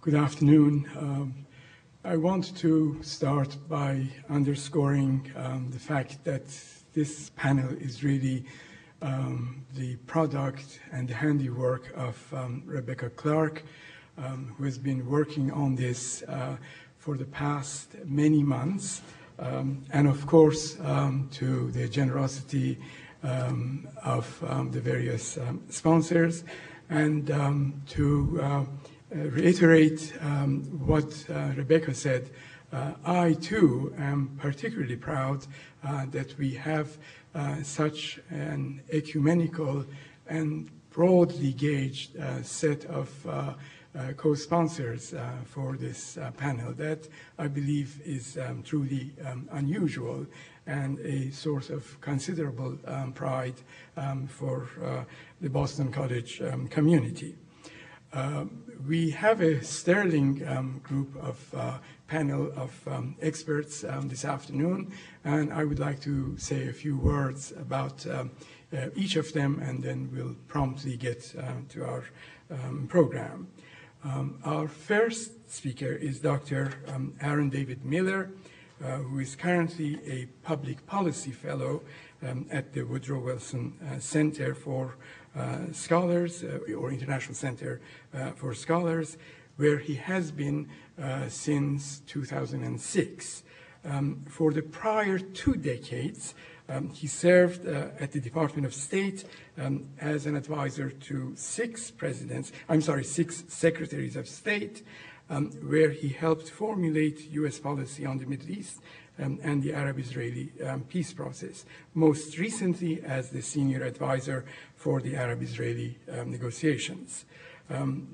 Good afternoon. I want to start by underscoring the fact that this panel is really the product and the handiwork of Rebecca Clark, who has been working on this for the past many months, and of course to the generosity of the various sponsors, and to reiterate what Rebecca said. I too am particularly proud that we have such an ecumenical and broadly gauged set of co-sponsors for this panel. That, I believe, is truly unusual and a source of considerable pride for the Boston College community. We have a sterling group of panel of experts this afternoon, and I would like to say a few words about each of them, and then we'll promptly get to our program. Our first speaker is Dr. Aaron David Miller, who is currently a public policy fellow at the Woodrow Wilson Center for Scholars, or International Center for Scholars, where he has been since 2006. For the prior 2 decades, he served at the Department of State as an advisor to 6 secretaries of state, where he helped formulate U.S. policy on the Middle East and the Arab-Israeli peace process, most recently as the senior advisor for the Arab-Israeli negotiations.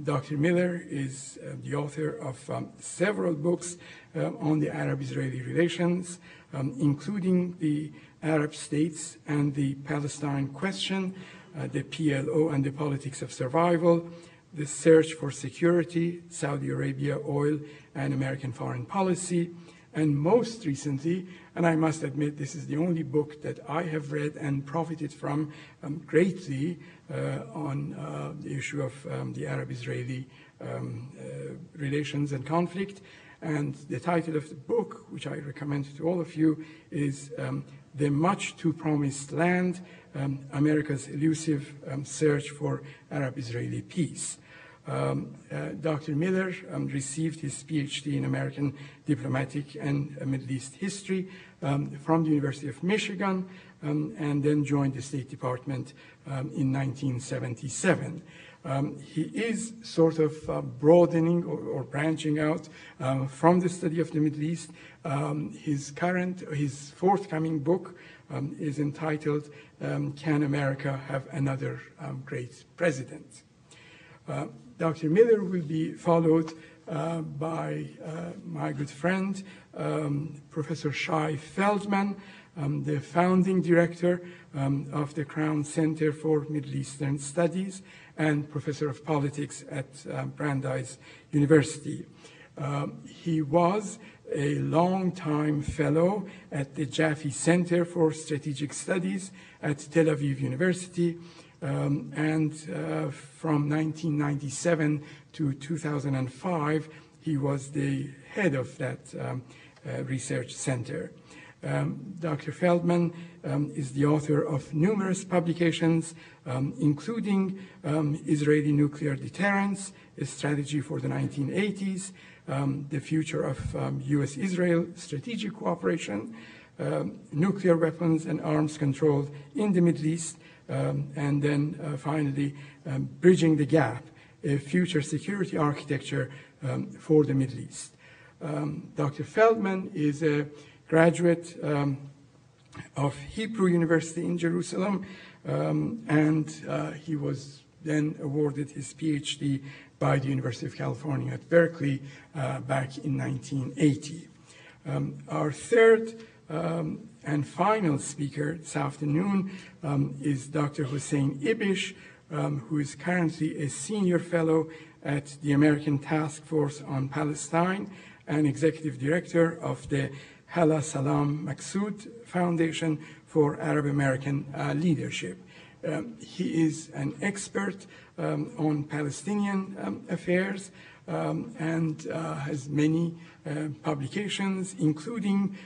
Dr. Miller is the author of several books on the Arab-Israeli relations, including the Arab States and the Palestine Question, the PLO and the Politics of Survival, the Search for Security, Saudi Arabia, Oil, and American Foreign Policy, and most recently, and I must admit this is the only book that I have read and profited from greatly on the issue of the Arab-Israeli relations and conflict. And the title of the book, which I recommend to all of you, is The Much Too Promised Land, America's Elusive Search for Arab-Israeli Peace. Dr. Miller received his PhD in American Diplomatic and Middle East History from the University of Michigan, and then joined the State Department in 1977. He is sort of broadening or branching out from the study of the Middle East. His forthcoming book is entitled Can America Have Another Great President? Dr. Miller will be followed by my good friend, Professor Shai Feldman, the founding director of the Crown Center for Middle Eastern Studies and professor of politics at Brandeis University. He was a long-time fellow at the Jaffe Center for Strategic Studies at Tel Aviv University, and from 1997 to 2005, he was the head of that research center. Dr. Feldman is the author of numerous publications, including Israeli Nuclear Deterrence, a Strategy for the 1980s, The Future of U.S.-Israel Strategic Cooperation, Nuclear Weapons and Arms Control in the Middle East, and then finally, Bridging the Gap, a Future Security Architecture for the Middle East. Dr. Feldman is a graduate of Hebrew University in Jerusalem, and he was then awarded his PhD by the University of California at Berkeley back in 1980. Our third and final speaker this afternoon is Dr. Hussein Ibish, who is currently a senior fellow at the American Task Force on Palestine and executive director of the Hala Salam Maksud Foundation for Arab American Leadership. He is an expert on Palestinian affairs and has many publications, including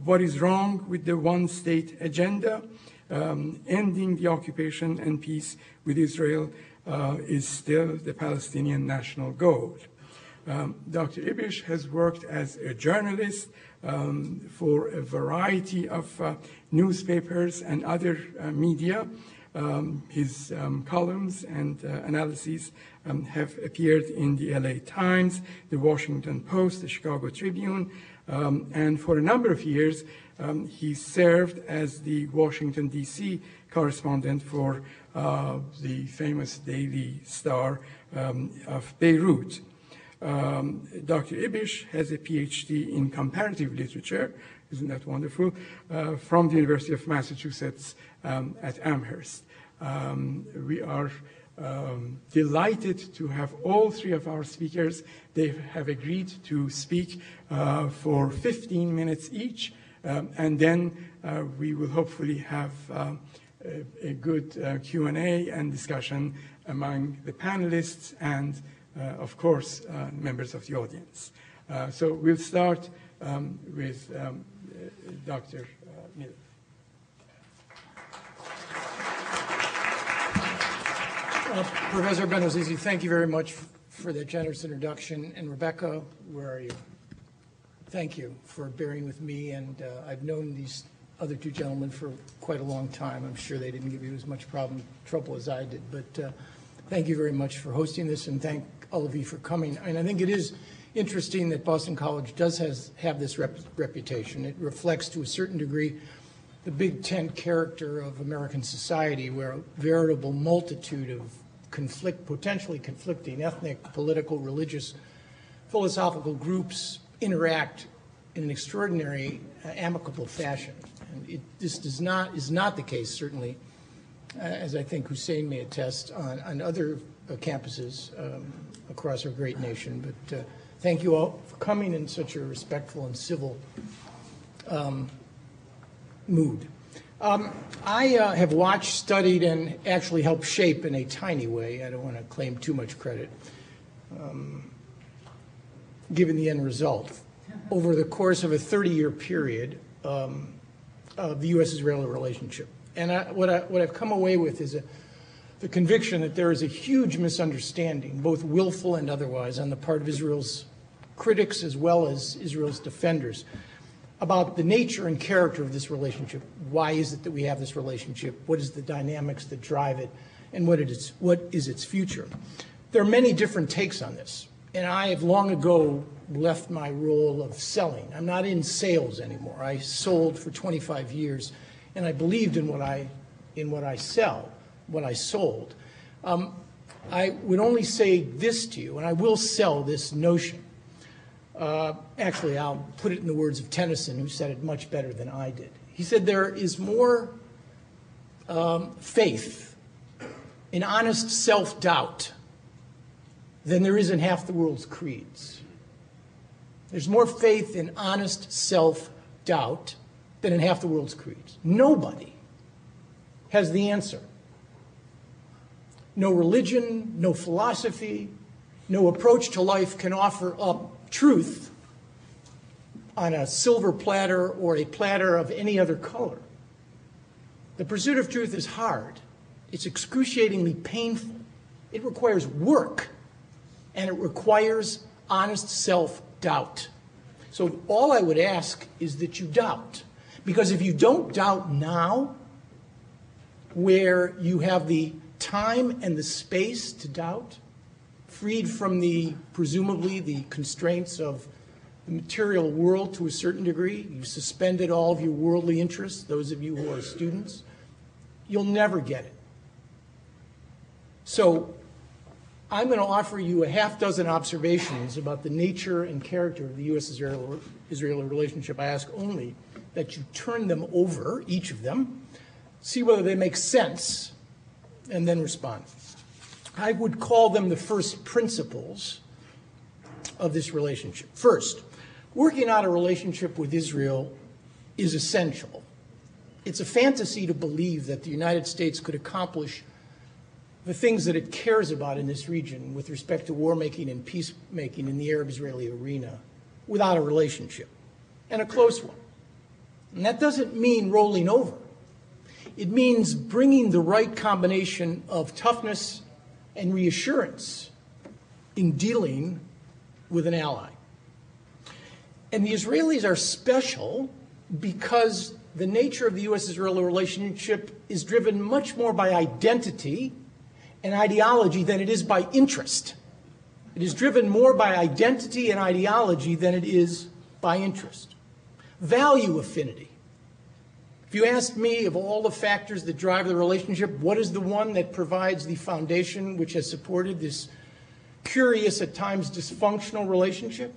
What is Wrong with the One-State Agenda, Ending the Occupation and Peace with Israel is Still the Palestinian National Goal. Dr. Ibish has worked as a journalist for a variety of newspapers and other media. His columns and analyses have appeared in the LA Times, the Washington Post, the Chicago Tribune, and for a number of years he served as the Washington, D.C. correspondent for the famous Daily Star of Beirut. Dr. Ibish has a PhD in comparative literature, isn't that wonderful, from the University of Massachusetts at Amherst. We are delighted to have all three of our speakers. They have agreed to speak for 15 minutes each, and then we will hopefully have a good Q&A and discussion among the panelists and of course, members of the audience. So we'll start with Dr. Miller. Professor Banuazizi, thank you very much for that generous introduction. And Rebecca, where are you? Thank you for bearing with me. And I've known these other two gentlemen for quite a long time. I'm sure they didn't give you as much trouble as I did. But thank you very much for hosting this, and thank all of you for coming. And I think it is interesting that Boston College does have this reputation. It reflects to a certain degree the big tent character of American society, where a veritable multitude of potentially conflicting ethnic, political, religious, philosophical groups interact in an extraordinary, amicable fashion. And this is not the case, certainly, as I think Hussein may attest, on other campuses across our great nation. But thank you all for coming in such a respectful and civil mood. I have watched, studied, and actually helped shape in a tiny way, I don't want to claim too much credit, given the end result, over the course of a 30-year period of the U.S.-Israeli relationship. And what I've come away with is the conviction that there is a huge misunderstanding, both willful and otherwise, on the part of Israel's critics as well as Israel's defenders, about the nature and character of this relationship. Why is it that we have this relationship? What is the dynamics that drive it? And what is its future? There are many different takes on this. And I have long ago left my role of selling. I'm not in sales anymore. I sold for 25 years, and I believed in what I sold. I would only say this to you, and I will sell this notion. Actually, I'll put it in the words of Tennyson, who said it much better than I did. He said, there is more faith in honest self-doubt than there is in half the world's creeds. There's more faith in honest self-doubt than in half the world's creeds. Nobody has the answer. No religion, no philosophy, no approach to life can offer up truth on a silver platter or a platter of any other color. The pursuit of truth is hard. It's excruciatingly painful. It requires work, and it requires honest self-doubt. So all I would ask is that you doubt. Because if you don't doubt now, where you have the time and the space to doubt, freed from presumably the constraints of the material world to a certain degree, you've suspended all of your worldly interests, those of you who are students, you'll never get it. So I'm going to offer you a half dozen observations about the nature and character of the U.S.-Israeli relationship. I ask only that you turn them over, each of them, see whether they make sense, and then respond. I would call them the first principles of this relationship. First, working out a relationship with Israel is essential. It's a fantasy to believe that the United States could accomplish the things that it cares about in this region with respect to war making and peacemaking in the Arab-Israeli arena without a relationship, and a close one. And that doesn't mean rolling over. It means bringing the right combination of toughness and reassurance in dealing with an ally. And the Israelis are special because the nature of the U.S.-Israel relationship is driven much more by identity and ideology than it is by interest. It is driven more by identity and ideology than it is by interest. Value affinity. If you asked me of all the factors that drive the relationship, what is the one that provides the foundation which has supported this curious, at times dysfunctional relationship?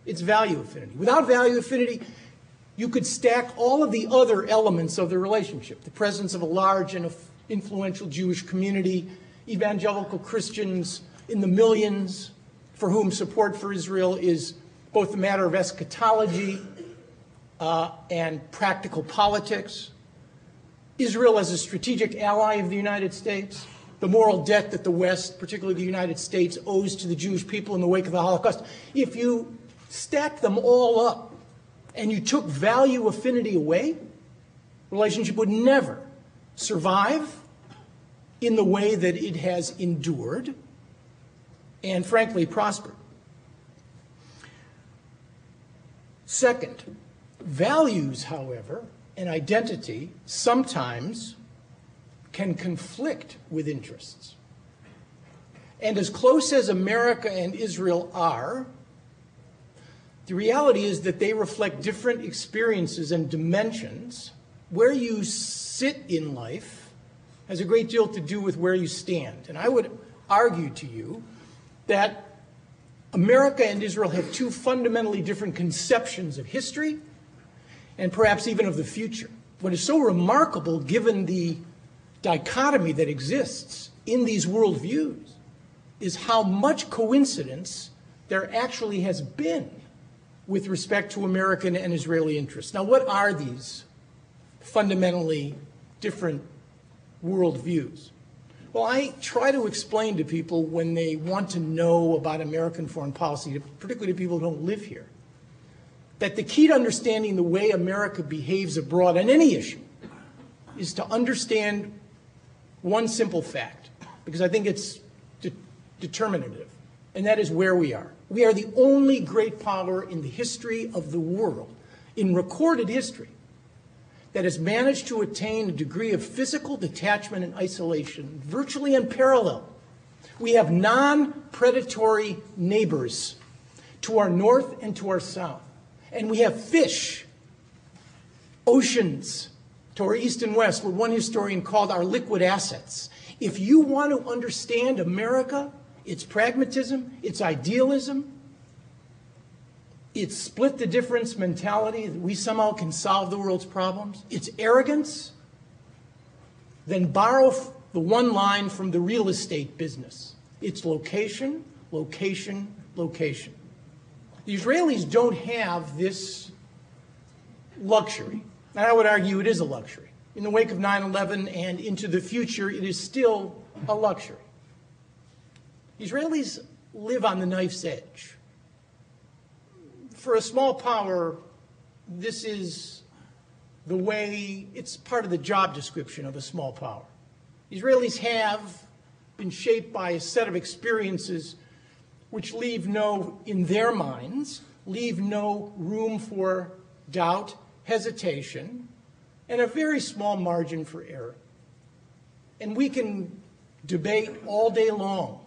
It's value affinity. Without value affinity, you could stack all of the other elements of the relationship. The presence of a large and influential Jewish community, evangelical Christians in the millions for whom support for Israel is both a matter of eschatology and practical politics. Israel as a strategic ally of the United States, the moral debt that the West, particularly the United States, owes to the Jewish people in the wake of the Holocaust. If you stack them all up and you took value affinity away, the relationship would never survive in the way that it has endured and, frankly, prospered. Second, values, however, and identity sometimes can conflict with interests. And as close as America and Israel are, the reality is that they reflect different experiences and dimensions. Where you sit in life has a great deal to do with where you stand. And I would argue to you that America and Israel have two fundamentally different conceptions of history and perhaps even of the future. What is so remarkable, given the dichotomy that exists in these worldviews, is how much coincidence there actually has been with respect to American and Israeli interests. Now, what are these fundamentally different worldviews? Well, I try to explain to people when they want to know about American foreign policy, particularly to people who don't live here, that the key to understanding the way America behaves abroad on any issue is to understand one simple fact, because I think it's determinative, and that is where we are. We are the only great power in the history of the world, in recorded history, that has managed to attain a degree of physical detachment and isolation virtually unparalleled. We have non-predatory neighbors to our north and to our south. And we have fish, oceans to our east and west, what one historian called our liquid assets. If you want to understand America, its pragmatism, its idealism, its split the difference mentality that we somehow can solve the world's problems, its arrogance, then borrow the one line from the real estate business. It's location, location, location. The Israelis don't have this luxury, and I would argue it is a luxury. In the wake of 9/11 and into the future, it is still a luxury. The Israelis live on the knife's edge. For a small power, this is the way, it's part of the job description of a small power. The Israelis have been shaped by a set of experiences which leave in their minds, leave no room for doubt, hesitation, and a very small margin for error. And we can debate all day long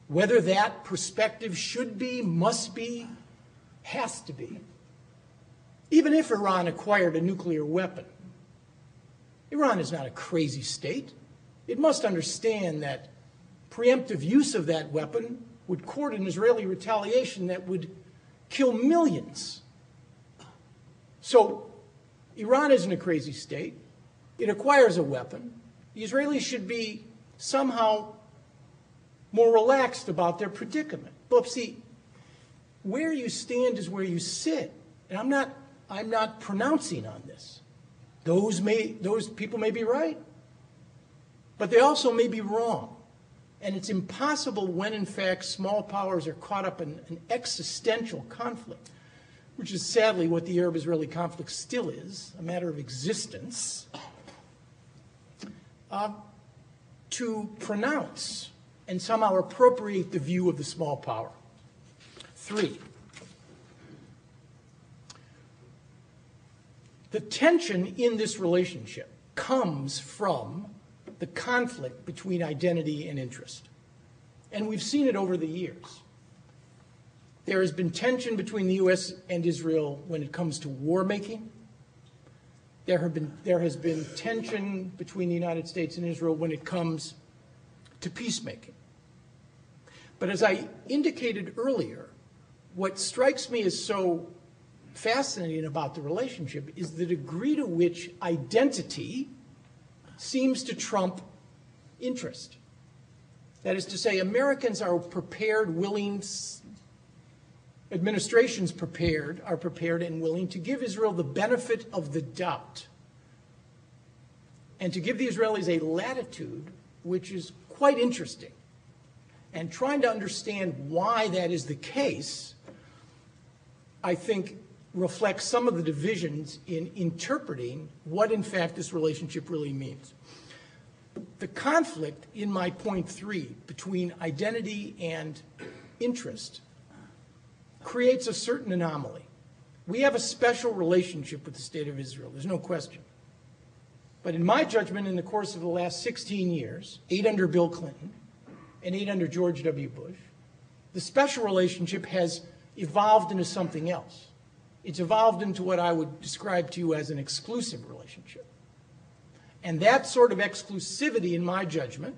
whether that perspective should be, must be, has to be. Even if Iran acquired a nuclear weapon, Iran is not a crazy state. It must understand that preemptive use of that weapon would court an Israeli retaliation that would kill millions. So Iran isn't a crazy state. It acquires a weapon. The Israelis should be somehow more relaxed about their predicament. But see, where you stand is where you sit. And I'm not pronouncing on this. Those people may be right, but they also may be wrong. And it's impossible when, in fact, small powers are caught up in an existential conflict, which is sadly what the Arab-Israeli conflict still is, a matter of existence, to pronounce and somehow appropriate the view of the small power. 3, the tension in this relationship comes from the conflict between identity and interest. And we've seen it over the years. There has been tension between the U.S. and Israel when it comes to war making. There has been tension between the United States and Israel when it comes to peacemaking. But as I indicated earlier, what strikes me as so fascinating about the relationship is the degree to which identity seems to trump interest. That is to say, Americans are prepared, willing, administrations are prepared and willing to give Israel the benefit of the doubt and to give the Israelis a latitude which is quite interesting. And trying to understand why that is the case, I think, reflects some of the divisions in interpreting what, in fact, this relationship really means. The conflict in my point 3 between identity and interest creates a certain anomaly. We have a special relationship with the State of Israel, there's no question. But in my judgment, in the course of the last 16 years, 8 under Bill Clinton and 8 under George W. Bush, the special relationship has evolved into something else. It's evolved into what I would describe to you as an exclusive relationship. And that sort of exclusivity, in my judgment,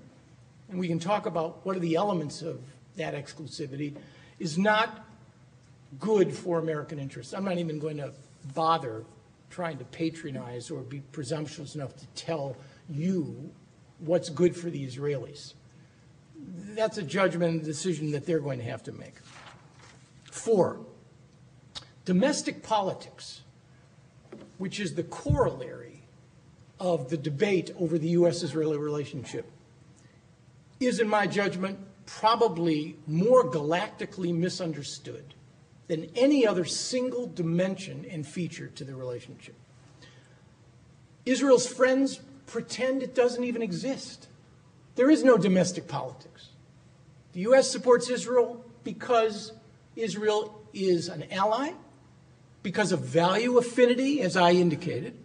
and we can talk about what are the elements of that exclusivity, is not good for American interests. I'm not even going to bother trying to patronize or be presumptuous enough to tell you what's good for the Israelis. That's a judgment and decision that they're going to have to make. 4, domestic politics, which is the corollary of the debate over the U.S.-Israeli relationship, is, in my judgment, probably more galactically misunderstood than any other single dimension and feature to the relationship. Israel's friends pretend it doesn't even exist. There is no domestic politics. The U.S. supports Israel because Israel is an ally, because of value affinity, as I indicated.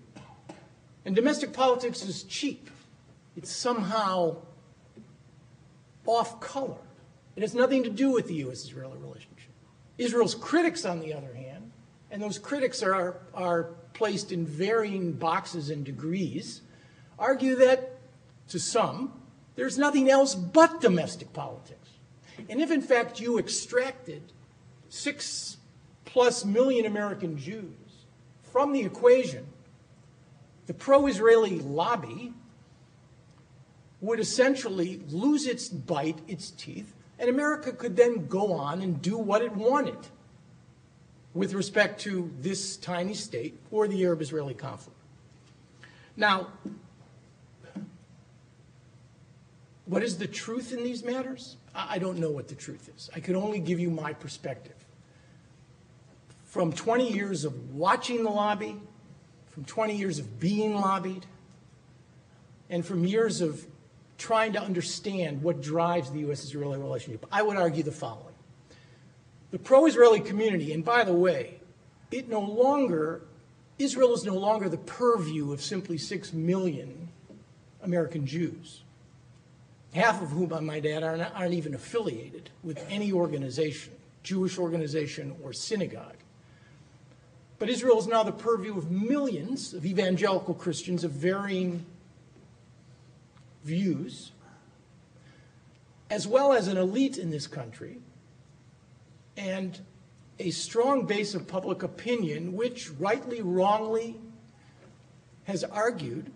And domestic politics is cheap. It's somehow off color. It has nothing to do with the U.S.-Israeli relationship. Israel's critics, on the other hand, and those critics are placed in varying boxes and degrees, argue that, to some, there's nothing else but domestic politics. And if, in fact, you extracted 6+ million American Jews from the equation, the pro-Israeli lobby would essentially lose its bite, its teeth, and America could then go on and do what it wanted with respect to this tiny state or the Arab-Israeli conflict. Now, what is the truth in these matters? I don't know what the truth is. I can only give you my perspective. From 20 years of watching the lobby, from 20 years of being lobbied, and from years of trying to understand what drives the U.S.-Israeli relationship, I would argue the following. The pro-Israeli community, and by the way, Israel is no longer the purview of simply 6 million American Jews, half of whom, I might add, aren't even affiliated with any organization, Jewish organization or synagogue. But Israel is now the purview of millions of evangelical Christians of varying views, as well as an elite in this country and a strong base of public opinion which, rightly, wrongly, has argued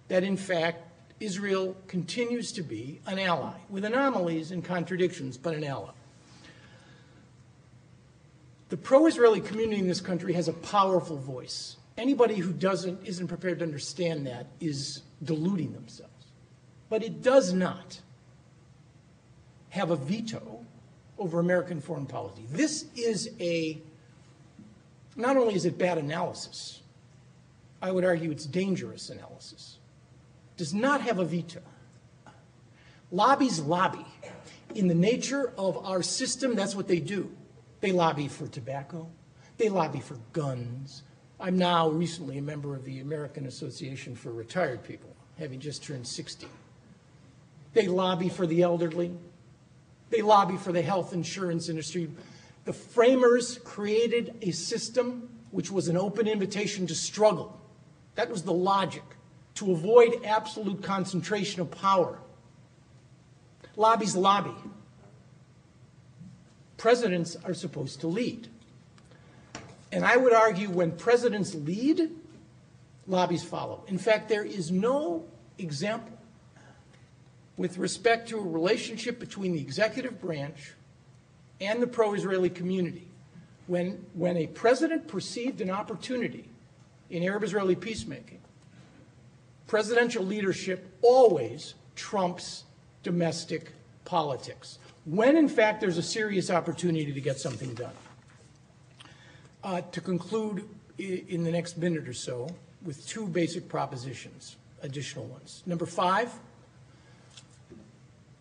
that, in fact, Israel continues to be an ally, with anomalies and contradictions, but an ally. The pro-Israeli community in this country has a powerful voice. Anybody who isn't prepared to understand that is deluding themselves. But it does not have a veto over American foreign policy. This is not only is it bad analysis, I would argue it's dangerous analysis. Does not have a veto. Lobbies lobby. In the nature of our system, that's what they do. They lobby for tobacco. They lobby for guns. I'm now recently a member of the American Association for Retired People, having just turned 60. They lobby for the elderly. They lobby for the health insurance industry. The framers created a system which was an open invitation to struggle. That was the logic, to avoid absolute concentration of power. Lobbies lobby. Presidents are supposed to lead. And I would argue when presidents lead, lobbies follow. In fact, there is no example with respect to a relationship between the executive branch and the pro-Israeli community. When a president perceived an opportunity in Arab-Israeli peacemaking, presidential leadership always trumps domestic politics, when in fact there's a serious opportunity to get something done. To conclude in the next minute or so with two basic propositions, additional ones. Number 5,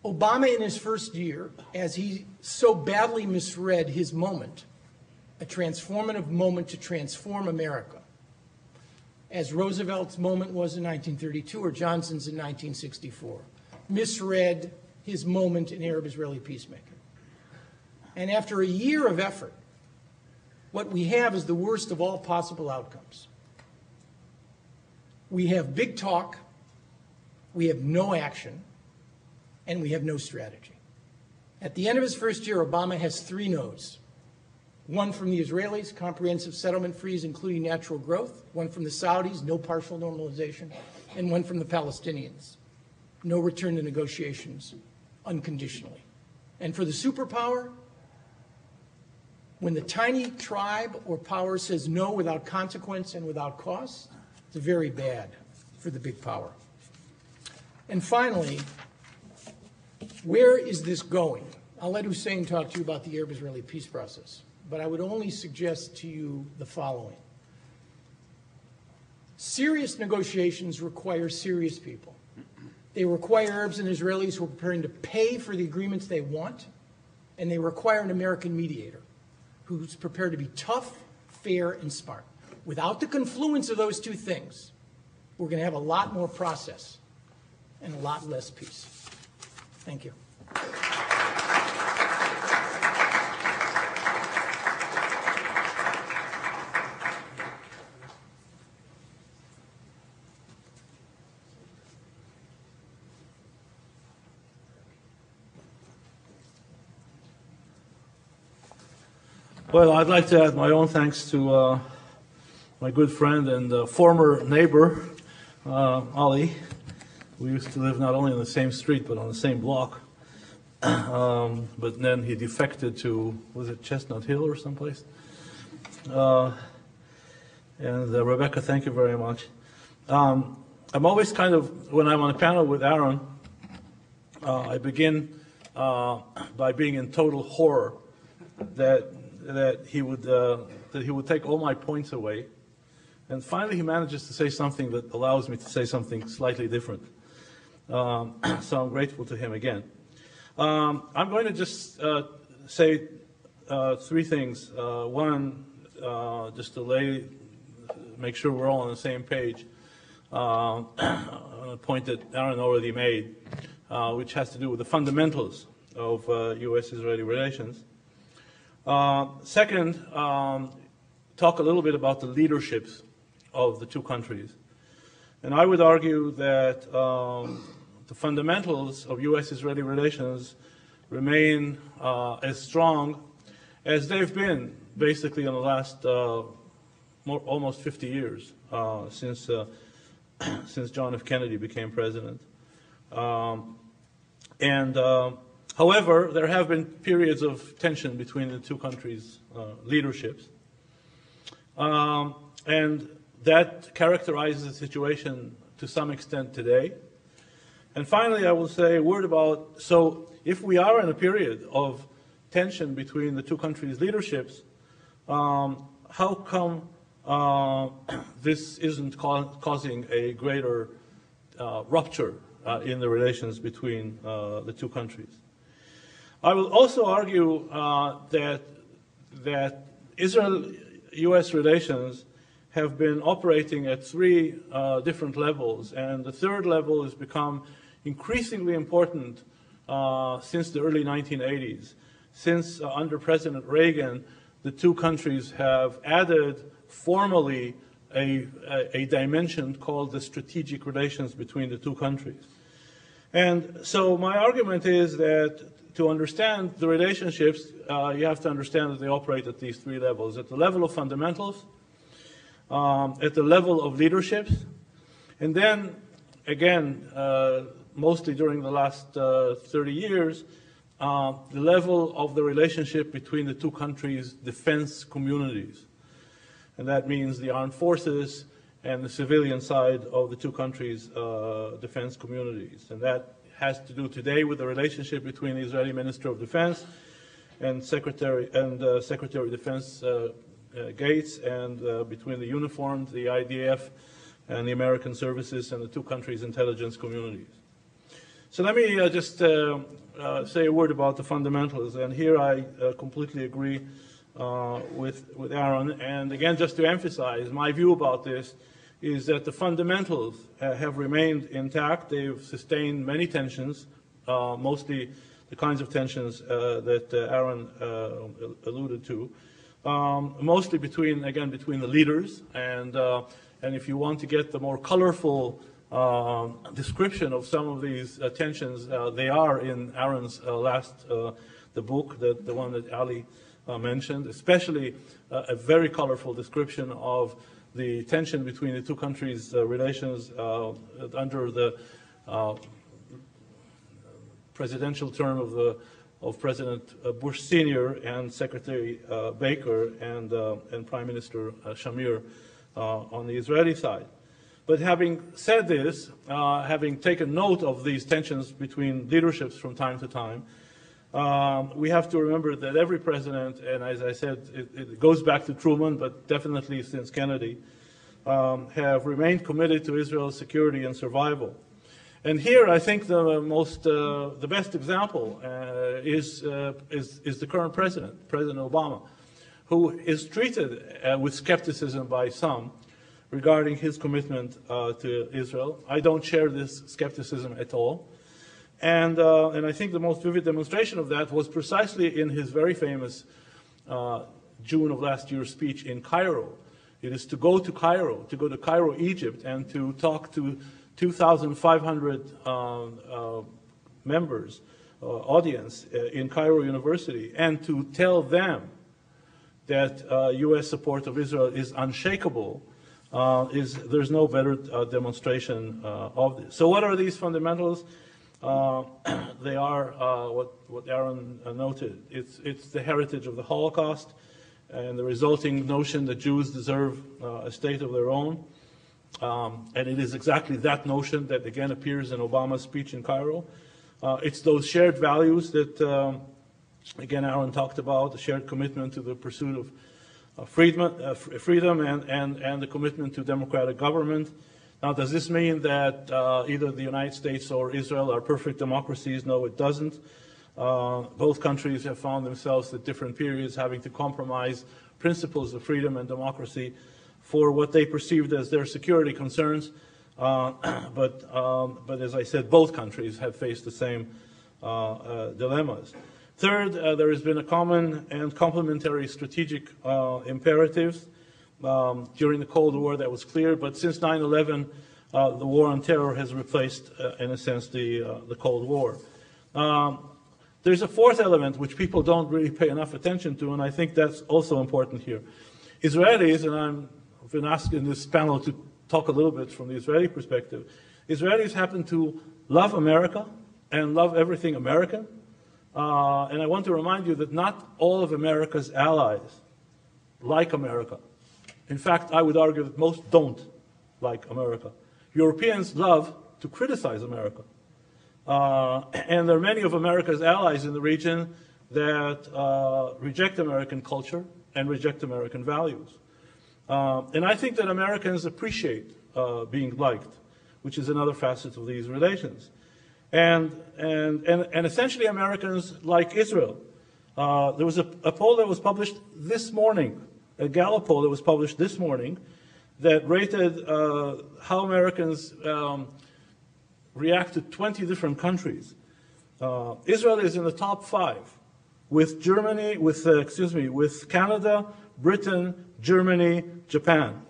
Obama in his first year, as he so badly misread his moment, a transformative moment to transform America, as Roosevelt's moment was in 1932 or Johnson's in 1964, misread his moment in Arab-Israeli peacemaking. And after a year of effort, what we have is the worst of all possible outcomes. We have big talk, we have no action, and we have no strategy. At the end of his first year, Obama has 3 no's. One from the Israelis, comprehensive settlement freeze, including natural growth. One from the Saudis, no partial normalization. And one from the Palestinians, no return to negotiations unconditionally. And for the superpower, when the tiny tribe or power says no without consequence and without cost, it's very bad for the big power. And finally, where is this going? I'll let Hussein talk to you about the Arab-Israeli peace process, but I would only suggest to you the following. Serious negotiations require serious people. They require Arabs and Israelis who are preparing to pay for the agreements they want, and they require an American mediator who's prepared to be tough, fair, and smart. Without the confluence of those two things, we're going to have a lot more process and a lot less peace. Thank you. Well, I'd like to add my own thanks to my good friend and former neighbor, Ali. We used to live not only on the same street, but on the same block. But then he defected to, was it Chestnut Hill or someplace? And Rebecca, thank you very much. I'm always kind of, when I'm on a panel with Aaron, I begin by being in total horror that he would take all my points away, and finally he manages to say something that allows me to say something slightly different. So I'm grateful to him again. I'm going to just say 3 things. One, just to make sure we're all on the same page, on a point that Aaron already made, which has to do with the fundamentals of U.S.-Israeli relations. Second, talk a little bit about the leaderships of the two countries. And I would argue that the fundamentals of U.S.-Israeli relations remain as strong as they've been basically in the last almost 50 years since John F. Kennedy became president. However, there have been periods of tension between the two countries' leaderships. And that characterizes the situation to some extent today. And finally, I will say a word about, so if we are in a period of tension between the two countries' leaderships, how come this isn't causing a greater rupture in the relations between the two countries? I will also argue that Israel-U.S. relations have been operating at three different levels, and the third level has become increasingly important since the early 1980s. Since under President Reagan, the two countries have added formally a dimension called the strategic relations between the two countries. And so my argument is that to understand the relationships, you have to understand that they operate at these three levels. At the level of fundamentals, at the level of leaderships, and then, again, mostly during the last 30 years, the level of the relationship between the two countries' defense communities. And that means the armed forces and the civilian side of the two countries' defense communities. And that has to do today with the relationship between the Israeli Minister of Defense and Secretary of Defense Gates, and between the uniformed, the IDF, and the American services and the two countries' intelligence communities. So let me just say a word about the fundamentals. And here I completely agree with Aaron. And again, just to emphasize, my view about this is that the fundamentals have remained intact. They've sustained many tensions, mostly the kinds of tensions that Aaron alluded to, mostly between the leaders. And if you want to get the more colorful description of some of these tensions, they are in Aaron's the book, the one that Ali mentioned, especially a very colorful description of the tension between the two countries' relations under the presidential term of President Bush Sr. and Secretary Baker and Prime Minister Shamir on the Israeli side. But having said this, having taken note of these tensions between leaderships from time to time, we have to remember that every president, and as I said, it goes back to Truman, but definitely since Kennedy, have remained committed to Israel's security and survival. And here, I think the best example is the current president, President Obama, who is treated with skepticism by some regarding his commitment to Israel. I don't share this skepticism at all. And I think the most vivid demonstration of that was precisely in his very famous June of last year speech in Cairo. It is to go to Cairo, Egypt, and to talk to 2,500 members, audience in Cairo University, and to tell them that U.S. support of Israel is unshakable. There's no better demonstration of this. So what are these fundamentals? They are what Aaron noted. It's the heritage of the Holocaust and the resulting notion that Jews deserve a state of their own. And it is exactly that notion that again appears in Obama's speech in Cairo. It's those shared values that, again, Aaron talked about, the shared commitment to the pursuit of freedom and the commitment to democratic government. Now, does this mean that either the United States or Israel are perfect democracies? No, it doesn't. Both countries have found themselves at different periods having to compromise principles of freedom and democracy for what they perceived as their security concerns. But as I said, both countries have faced the same dilemmas. Third, there has been a common and complementary strategic imperatives. During the Cold War, that was clear, but since 9/11, the war on terror has replaced, in a sense, the Cold War. There's a fourth element which people don't really pay enough attention to, and I think that's also important here. Israelis, and I've been asked in this panel to talk a little bit from the Israeli perspective, Israelis happen to love America and love everything American. And I want to remind you that not all of America's allies like America. In fact, I would argue that most don't like America. Europeans love to criticize America. And there are many of America's allies in the region that reject American culture and reject American values. And I think that Americans appreciate being liked, which is another facet of these relations. And essentially Americans like Israel. There was a poll that was published this morning, a Gallup poll that was published this morning, that rated how Americans react to 20 different countries. Israel is in the top 5, with Germany, with Canada, Britain, Germany, Japan.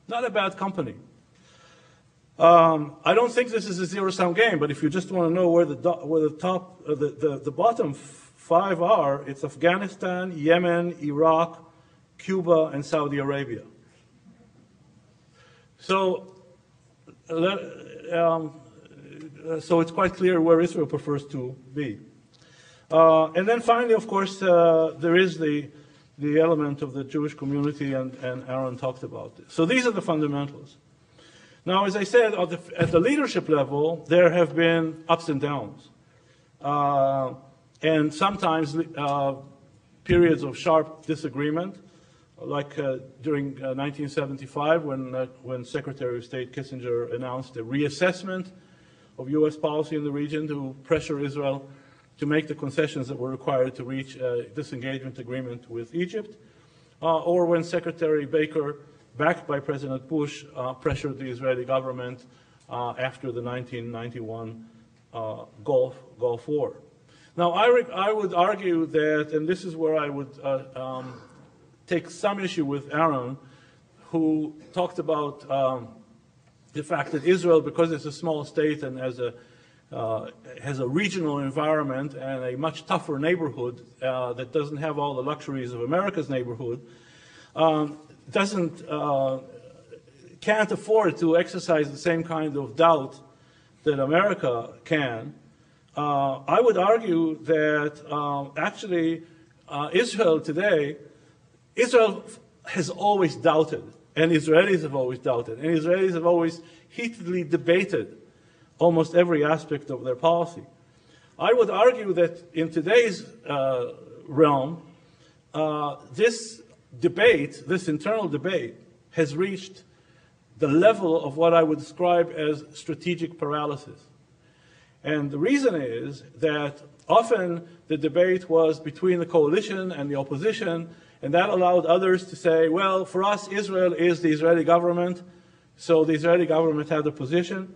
Not a bad company. I don't think this is a zero-sum game, but if you just want to know where the bottom 5 are, it's Afghanistan, Yemen, Iraq, Cuba, and Saudi Arabia. So it's quite clear where Israel prefers to be. And then finally, of course, there is the element of the Jewish community, and Aaron talked about this. So these are the fundamentals. Now, as I said, at the leadership level, there have been ups and downs. And sometimes periods of sharp disagreement, like during 1975 when Secretary of State Kissinger announced a reassessment of U.S. policy in the region to pressure Israel to make the concessions that were required to reach a disengagement agreement with Egypt, or when Secretary Baker, backed by President Bush, pressured the Israeli government after the 1991 Gulf War. Now, I would argue that, and this is where I would take some issue with Aaron, who talked about the fact that Israel, because it's a small state and has a regional environment and a much tougher neighborhood that doesn't have all the luxuries of America's neighborhood, can't afford to exercise the same kind of doubt that America can. I would argue that actually Israel today, Israel has always doubted, and Israelis have always doubted, and Israelis have always heatedly debated almost every aspect of their policy. I would argue that in today's realm, this debate, this internal debate, has reached the level of what I would describe as strategic paralysis. And the reason is that often the debate was between the coalition and the opposition, and that allowed others to say, well, for us, Israel is the Israeli government, so the Israeli government had a position.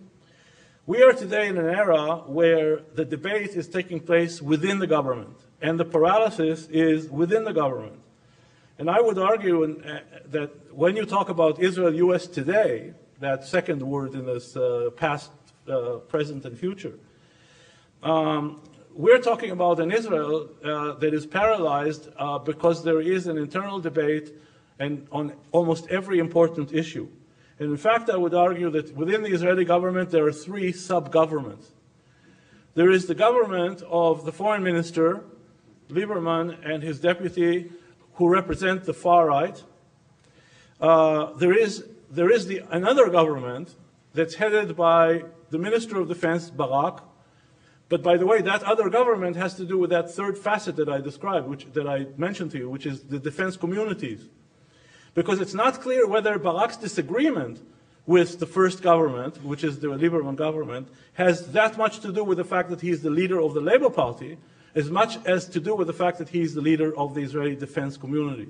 We are today in an era where the debate is taking place within the government, and the paralysis is within the government. And I would argue that when you talk about Israel-US today, that second word in this past, present, and future, we're talking about an Israel that is paralyzed because there is an internal debate and on almost every important issue. And in fact, I would argue that within the Israeli government, there are 3 sub-governments. There is the government of the foreign minister, Lieberman, and his deputy, who represent the far right. There is another government that's headed by the Minister of Defense, Barak. But by the way, that other government has to do with that third facet that I described, that I mentioned to you, which is the defense communities. Because it's not clear whether Barak's disagreement with the first government, which is the Lieberman government, has that much to do with the fact that he's the leader of the Labour Party, as much as to do with the fact that he's the leader of the Israeli defense community.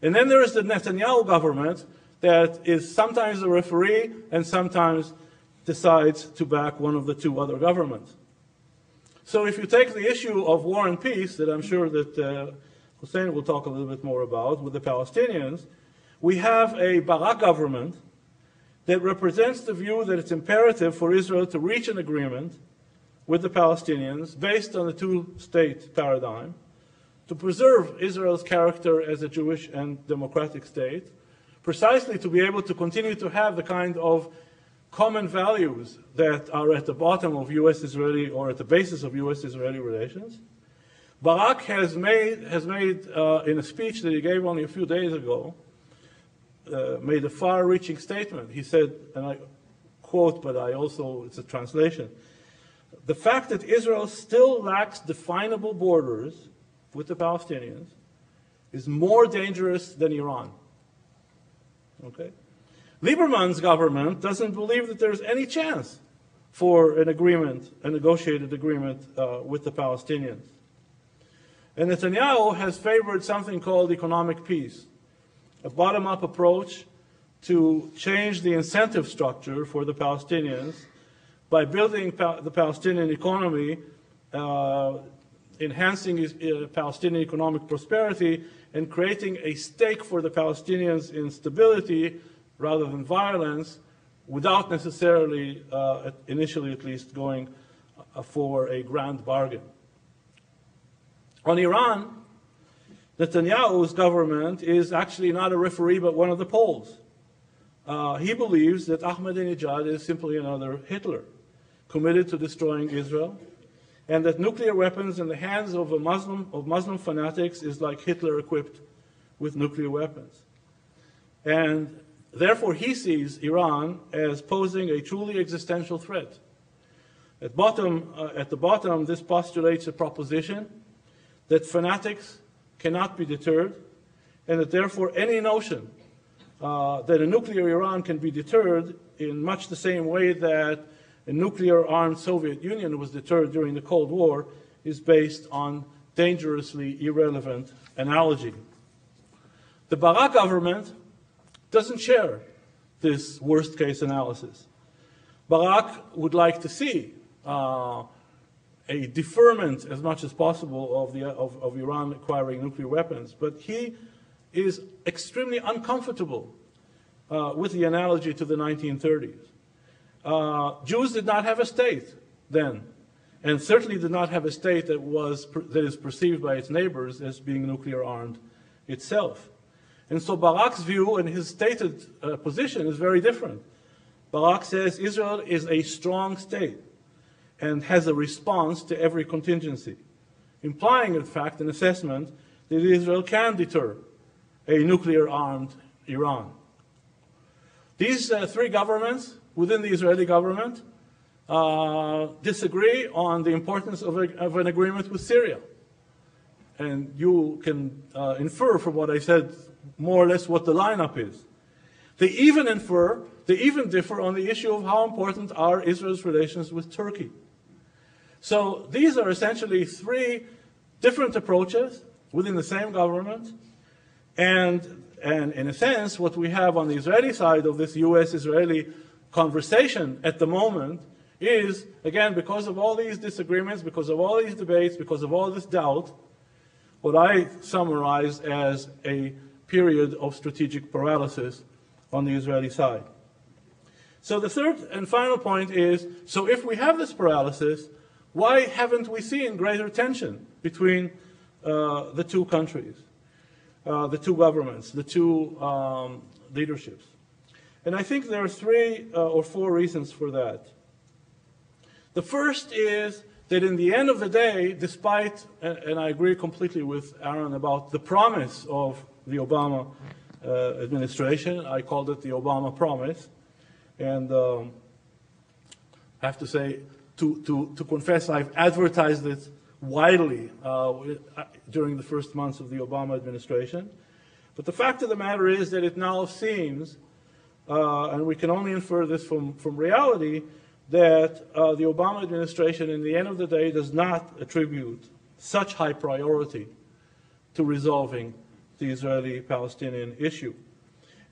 And then there is the Netanyahu government that is sometimes a referee and sometimes decides to back one of the 2 other governments. So if you take the issue of war and peace, that I'm sure that Hussein will talk a little bit more about, with the Palestinians, we have a Barak government that represents the view that it's imperative for Israel to reach an agreement with the Palestinians based on the 2-state paradigm, to preserve Israel's character as a Jewish and democratic state, precisely to be able to continue to have the kind of common values that are at the bottom of U.S.-Israeli, or at the basis of U.S.-Israeli relations. Barak has made in a speech that he gave only a few days ago, made a far-reaching statement. He said, and I quote, but it's a translation, "The fact that Israel still lacks definable borders with the Palestinians is more dangerous than Iran." Okay? Lieberman's government doesn't believe that there's any chance for an agreement, a negotiated agreement with the Palestinians. And Netanyahu has favored something called economic peace, a bottom-up approach to change the incentive structure for the Palestinians by building the Palestinian economy, enhancing Palestinian economic prosperity, and creating a stake for the Palestinians in stability rather than violence, without necessarily, initially at least, going for a grand bargain. On Iran, Netanyahu's government is actually not a referee but one of the poles. He believes that Ahmadinejad is simply another Hitler, committed to destroying Israel, and that nuclear weapons in the hands of Muslim fanatics is like Hitler equipped with nuclear weapons. And therefore, he sees Iran as posing a truly existential threat. At the bottom, this postulates a proposition that fanatics cannot be deterred, and that therefore any notion that a nuclear Iran can be deterred in much the same way that a nuclear-armed Soviet Union was deterred during the Cold War is based on dangerously irrelevant analogy. The Barak government doesn't share this worst-case analysis. Barak would like to see a deferment as much as possible of Iran acquiring nuclear weapons, but he is extremely uncomfortable with the analogy to the 1930s. Jews did not have a state then, and certainly did not have a state that is perceived by its neighbors as being nuclear-armed itself. And so Barak's view and his stated position is very different. Barak says Israel is a strong state and has a response to every contingency, implying, in fact, an assessment that Israel can deter a nuclear-armed Iran. These three governments within the Israeli government disagree on the importance of an agreement with Syria. And you can infer from what I said more or less what the lineup is. They even differ on the issue of how important are Israel's relations with Turkey. So these are essentially three different approaches within the same government. And in a sense, what we have on the Israeli side of this U.S.-Israeli conversation at the moment is, again, because of all these disagreements, because of all these debates, because of all this doubt, what I summarize as a period of strategic paralysis on the Israeli side. So the third and final point is, so if we have this paralysis, why haven't we seen greater tension between the two countries, the two governments, the two leaderships? And I think there are three or four reasons for that. The first is that in the end of the day, despite, and I agree completely with Aaron about the promise of the Obama administration, I called it the Obama promise, and I have to say, to confess, I've advertised it widely during the first months of the Obama administration. But the fact of the matter is that it now seems, and we can only infer this from reality, that the Obama administration, in the end of the day, does not attribute such high priority to resolving the Israeli-Palestinian issue.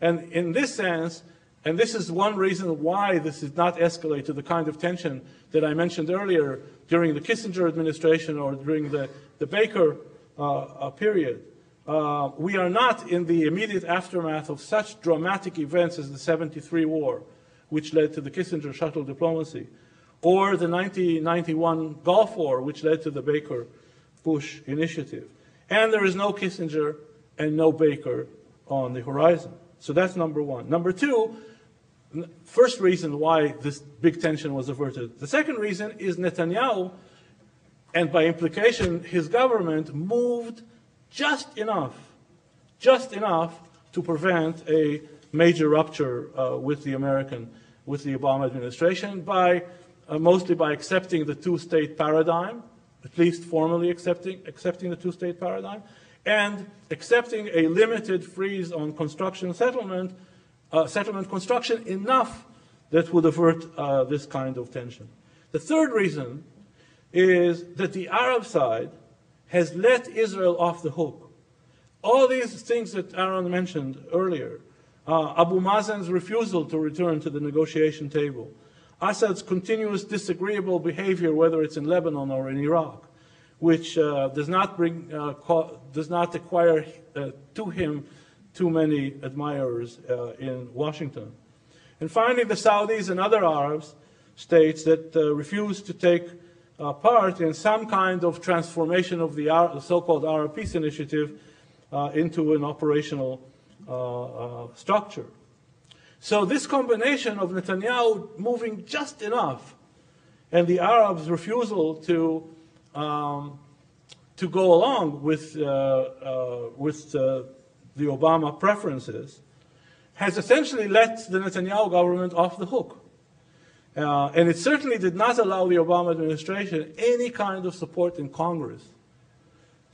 And in this sense, and this is one reason why this did not escalate to the kind of tension that I mentioned earlier during the Kissinger administration or during the Baker period. We are not in the immediate aftermath of such dramatic events as the 73 war, which led to the Kissinger shuttle diplomacy, or the 1991 Gulf War, which led to the Baker-Bush initiative. And there is no Kissinger and no Baker on the horizon. So that's number one. Number two, first reason why this big tension was averted. The second reason is Netanyahu, and by implication his government, moved just enough to prevent a major rupture with the Obama administration mostly by accepting the two-state paradigm, at least formally accepting the two-state paradigm, and accepting a limited freeze on settlement construction enough that would avert this kind of tension. The third reason is that the Arab side has let Israel off the hook. All these things that Aaron mentioned earlier, Abu Mazen's refusal to return to the negotiation table, Assad's continuous disagreeable behavior, whether it's in Lebanon or in Iraq, which does not acquire to him too many admirers in Washington. And finally, the Saudis and other Arab states that refuse to take part in some kind of transformation of the so-called Arab Peace Initiative into an operational structure. So this combination of Netanyahu moving just enough and the Arabs' refusal to go along with the Obama preferences has essentially let the Netanyahu government off the hook. And it certainly did not allow the Obama administration any kind of support in Congress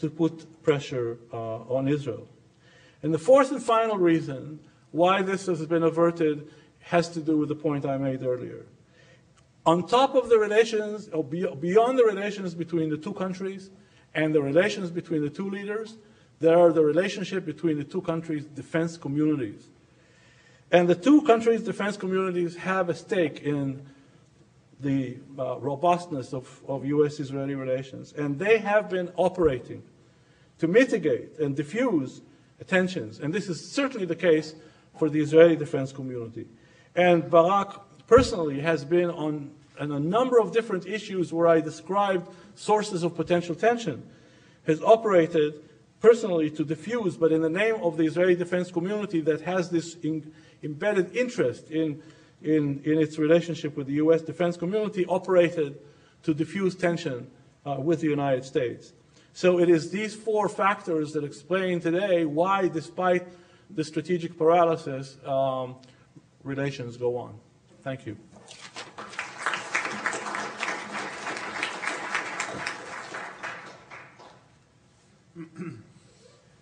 to put pressure on Israel. And the fourth and final reason why this has been averted has to do with the point I made earlier. On top of the relations, or beyond the relations between the two countries and the relations between the two leaders, there are the relationship between the two countries' defense communities. And the two countries' defense communities have a stake in the robustness of U.S.-Israeli relations. And they have been operating to mitigate and diffuse tensions. And this is certainly the case for the Israeli defense community. And Barak personally has been on a number of different issues where I described sources of potential tension, has operated personally to diffuse, but in the name of the Israeli defense community that has this embedded interest in its relationship with the U.S. defense community, operated to diffuse tension with the United States. So it is these four factors that explain today why, despite the strategic paralysis, relations go on. Thank you.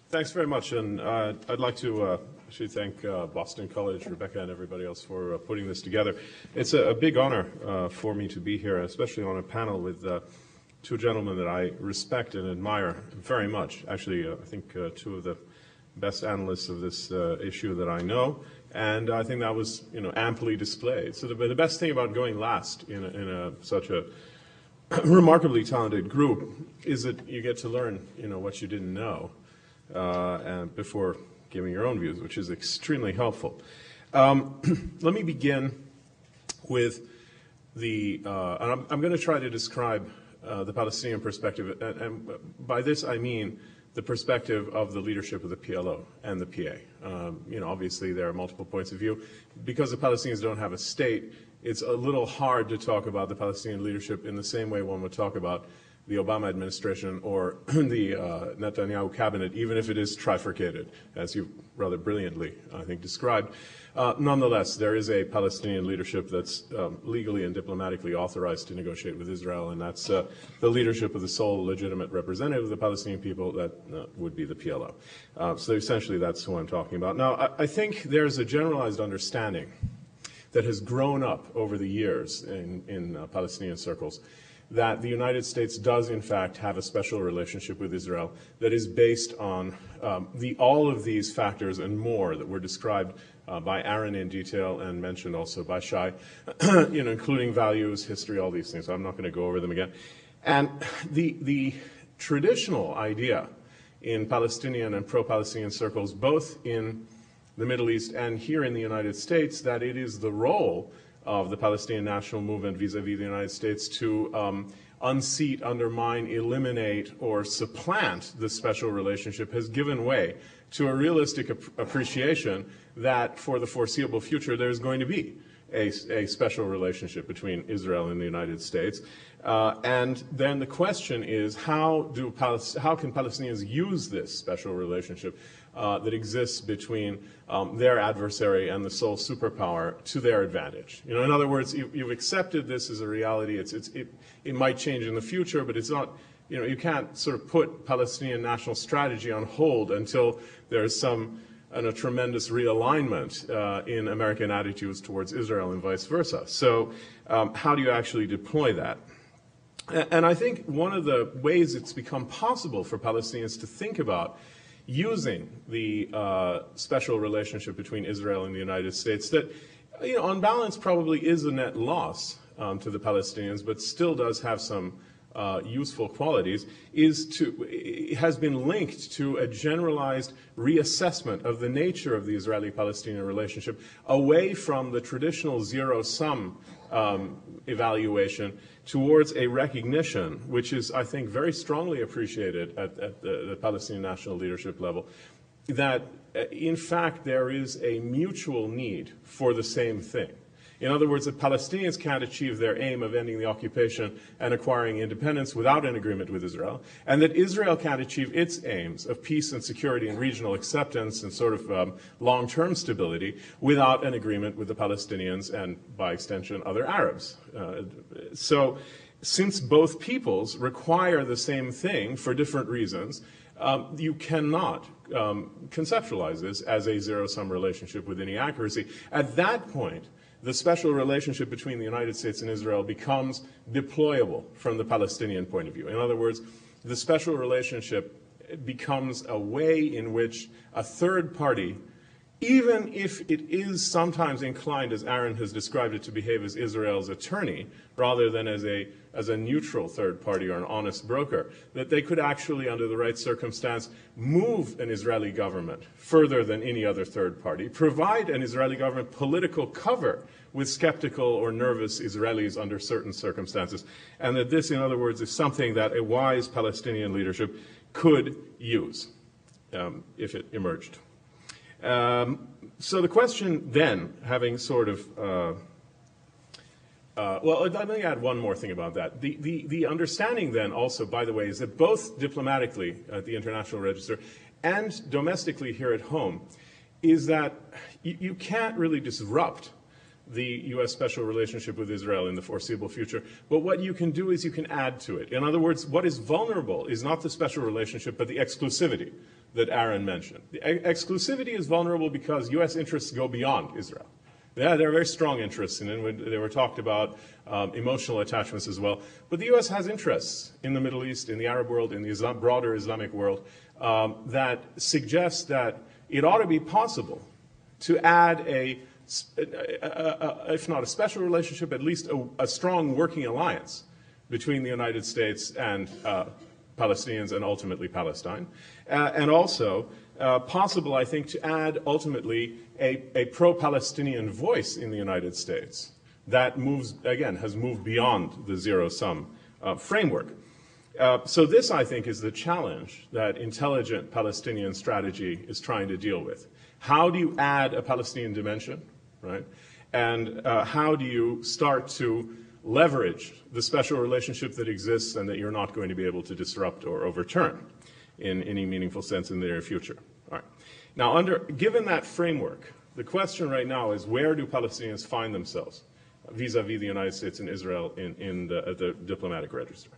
Thanks very much, and I'd like to actually thank Boston College, Rebecca, and everybody else for putting this together. It's a big honor for me to be here, especially on a panel with two gentlemen that I respect and admire very much. Actually, I think two of the best analysts of this issue that I know, and I think that was, amply displayed. So the best thing about going last in such a remarkably talented group is that you get to learn, what you didn't know, and before giving your own views, which is extremely helpful. Let me begin with and I'm going to try to describe the Palestinian perspective, and by this I mean the perspective of the leadership of the PLO and the PA. Obviously there are multiple points of view. Because the Palestinians don't have a state, it's a little hard to talk about the Palestinian leadership in the same way one would talk about the Obama administration or the Netanyahu cabinet, even if it is trifurcated, as you rather brilliantly, I think, described. Nonetheless, there is a Palestinian leadership that's legally and diplomatically authorized to negotiate with Israel, and that's the leadership of the sole legitimate representative of the Palestinian people, that would be the PLO. So essentially that's who I'm talking about. Now, I think there's a generalized understanding that has grown up over the years in Palestinian circles that the United States does, in fact, have a special relationship with Israel that is based on all of these factors and more that were described by Aaron in detail and mentioned also by Shai, including values, history, all these things. So I'm not going to go over them again. And the traditional idea in Palestinian and pro-Palestinian circles, both in the Middle East and here in the United States, that it is the role of the Palestinian national movement vis-a-vis the United States to unseat, undermine, eliminate, or supplant the special relationship has given way to a realistic appreciation that for the foreseeable future there's going to be a special relationship between Israel and the United States. And then the question is, how can Palestinians use this special relationship that exists between their adversary and the sole superpower to their advantage? You know, in other words, you've accepted this as a reality. It might change in the future, but it's not. You know, you can't sort of put Palestinian national strategy on hold until there's some tremendous realignment in American attitudes towards Israel and vice versa. So how do you actually deploy that? And I think one of the ways it's become possible for Palestinians to think about using the special relationship between Israel and the United States that, you know, on balance probably is a net loss to the Palestinians, but still does have some useful qualities, it has been linked to a generalized reassessment of the nature of the Israeli-Palestinian relationship away from the traditional zero-sum evaluation towards a recognition, which is, I think, very strongly appreciated at the Palestinian national leadership level, that in fact there is a mutual need for the same thing. In other words, that Palestinians can't achieve their aim of ending the occupation and acquiring independence without an agreement with Israel, and that Israel can't achieve its aims of peace and security and regional acceptance and sort of long-term stability without an agreement with the Palestinians and, by extension, other Arabs. So since both peoples require the same thing for different reasons, you cannot conceptualize this as a zero-sum relationship with any accuracy. At that point, the special relationship between the United States and Israel becomes deployable from the Palestinian point of view. In other words, the special relationship becomes a way in which a third party, even if it is sometimes inclined, as Aaron has described it, to behave as Israel's attorney rather than as a neutral third party or an honest broker, that they could actually, under the right circumstance, move an Israeli government further than any other third party, provide an Israeli government political cover with skeptical or nervous Israelis under certain circumstances, and that this, in other words, is something that a wise Palestinian leadership could use if it emerged. So the question then, having sort of, well, let me add one more thing about that. The understanding then also, by the way, is that both diplomatically at the International Register and domestically here at home, is that you can't really disrupt the U.S. special relationship with Israel in the foreseeable future, but what you can do is you can add to it. In other words, what is vulnerable is not the special relationship, but the exclusivity that Aaron mentioned. The exclusivity is vulnerable because U.S. interests go beyond Israel. Yeah, there are very strong interests in it. They were talked about, emotional attachments as well. But the U.S. has interests in the Middle East, in the Arab world, in the broader Islamic world, that suggest that it ought to be possible to add if not a special relationship, at least a strong working alliance between the United States and Palestinians and ultimately Palestine. And also possible, I think, to add ultimately a pro-Palestinian voice in the United States that moves, again, has moved beyond the zero-sum framework. So this, I think, is the challenge that intelligent Palestinian strategy is trying to deal with. How do you add a Palestinian dimension, right? And how do you start to leverage the special relationship that exists and that you're not going to be able to disrupt or overturn in any meaningful sense in the near future? All right. Now, given that framework, the question right now is, where do Palestinians find themselves vis-a-vis the United States and Israel at the diplomatic register?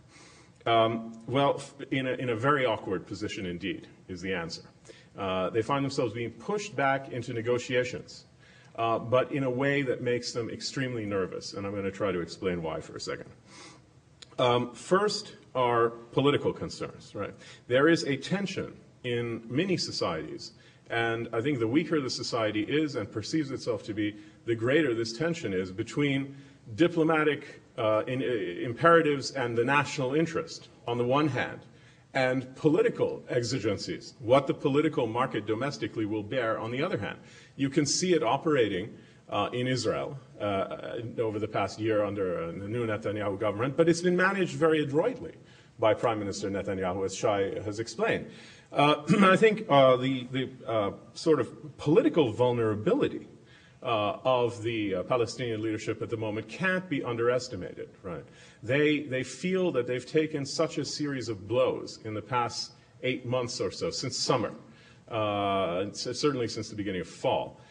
Well, in a very awkward position indeed is the answer. They find themselves being pushed back into negotiations, but in a way that makes them extremely nervous, and I'm going to try to explain why for a second. First are political concerns, right? There is a tension in many societies, and I think the weaker the society is and perceives itself to be, the greater this tension is between diplomatic imperatives and the national interest on the one hand, and political exigencies, what the political market domestically will bear on the other hand. You can see it operating in Israel over the past year under the new Netanyahu government, but it's been managed very adroitly by Prime Minister Netanyahu, as Shai has explained. I think the sort of political vulnerability of the Palestinian leadership at the moment can't be underestimated, right? They feel that they've taken such a series of blows in the past 8 months or so, since summer, certainly since the beginning of fall,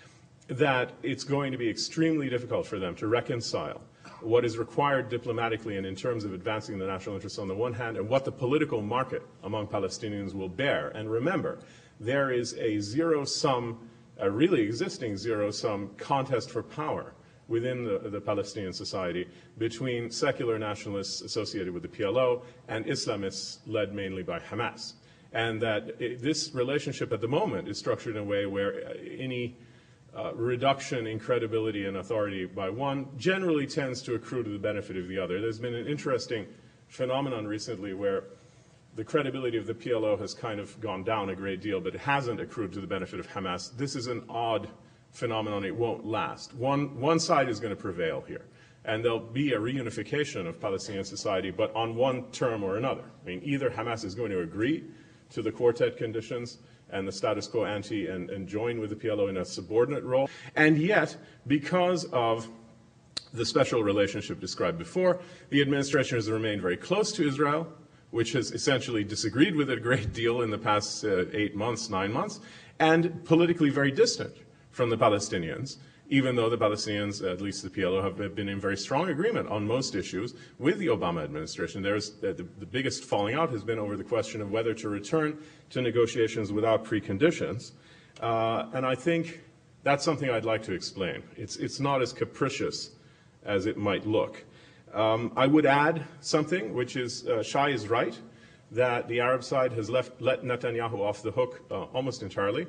that it's going to be extremely difficult for them to reconcile what is required diplomatically and in terms of advancing the national interests on the one hand, and what the political market among Palestinians will bear. And remember, there is a zero-sum, a really existing zero-sum contest for power within the Palestinian society between secular nationalists associated with the PLO and Islamists led mainly by Hamas. And that this relationship at the moment is structured in a way where any reduction in credibility and authority by one generally tends to accrue to the benefit of the other. There's been an interesting phenomenon recently where the credibility of the PLO has kind of gone down a great deal, but it hasn't accrued to the benefit of Hamas. This is an odd phenomenon. It won't last. One side is going to prevail here, and there'll be a reunification of Palestinian society, but on one term or another. I mean, either Hamas is going to agree to the quartet conditions and the status quo ante and join with the PLO in a subordinate role. And yet, because of the special relationship described before, the administration has remained very close to Israel, which has essentially disagreed with it a great deal in the past 8 months, 9 months, and politically very distant from the Palestinians, even though the Palestinians, at least the PLO, have been in very strong agreement on most issues with the Obama administration. There's the biggest falling out has been over the question of whether to return to negotiations without preconditions. And I think that's something I'd like to explain. It's not as capricious as it might look. I would add something, which is Shai is right, that the Arab side has let Netanyahu off the hook almost entirely.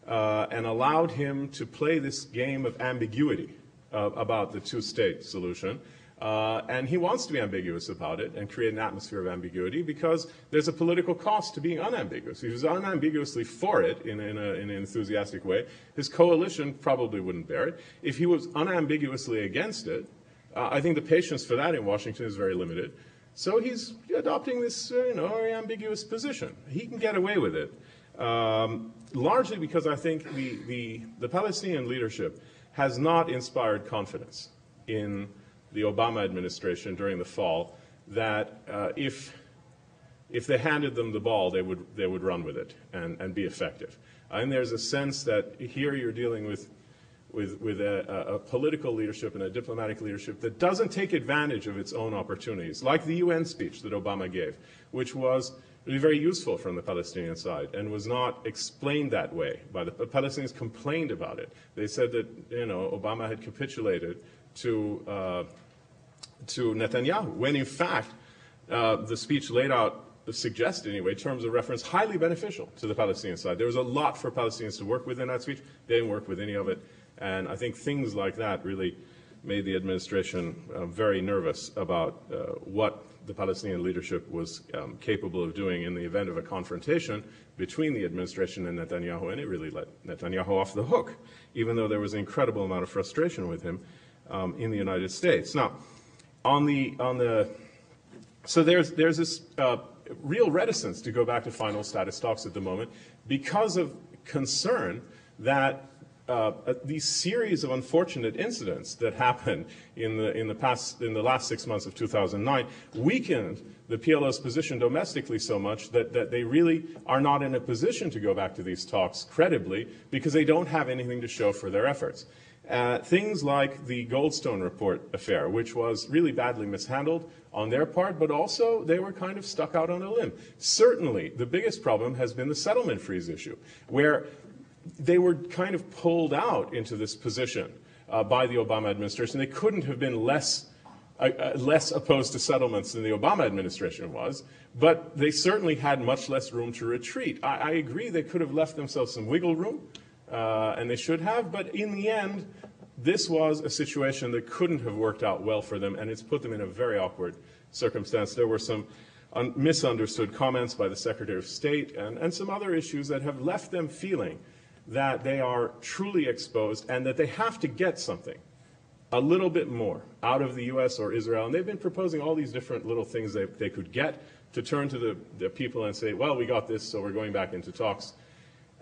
And allowed him to play this game of ambiguity about the two-state solution. And he wants to be ambiguous about it and create an atmosphere of ambiguity because there's a political cost to being unambiguous. If he was unambiguously for it in an enthusiastic way, his coalition probably wouldn't bear it. If he was unambiguously against it, I think the patience for that in Washington is very limited. So he's adopting this very ambiguous position. He can get away with it. Largely because I think the Palestinian leadership has not inspired confidence in the Obama administration during the fall that if they handed them the ball, they would run with it and be effective. And there's a sense that here you're dealing with a political leadership and a diplomatic leadership that doesn't take advantage of its own opportunities, like the UN speech that Obama gave, which was really very useful from the Palestinian side and was not explained that way. By the Palestinians complained about it. They said that Obama had capitulated to Netanyahu, when in fact the speech laid out, suggested anyway, terms of reference highly beneficial to the Palestinian side. There was a lot for Palestinians to work with in that speech. They didn't work with any of it. And I think things like that really made the administration very nervous about what the Palestinian leadership was capable of doing in the event of a confrontation between the administration and Netanyahu, and it really let Netanyahu off the hook, even though there was an incredible amount of frustration with him in the United States. Now, so there's this real reticence to go back to final status talks at the moment because of concern that these series of unfortunate incidents that happened in the last 6 months of 2009 weakened the PLO's position domestically so much that they really are not in a position to go back to these talks credibly because they don't have anything to show for their efforts. Things like the Goldstone report affair, which was really badly mishandled on their part, but also they were kind of stuck out on a limb. Certainly, the biggest problem has been the settlement freeze issue, where they were kind of pulled out into this position by the Obama administration. They couldn't have been less opposed to settlements than the Obama administration was, but they certainly had much less room to retreat. I agree they could have left themselves some wiggle room, and they should have, but in the end, this was a situation that couldn't have worked out well for them, and it's put them in a very awkward circumstance. There were some misunderstood comments by the Secretary of State and some other issues that have left them feeling that they are truly exposed and that they have to get something, a little bit more, out of the U.S. or Israel. And they've been proposing all these different little things they could get to turn to the people and say, well, we got this, so we're going back into talks.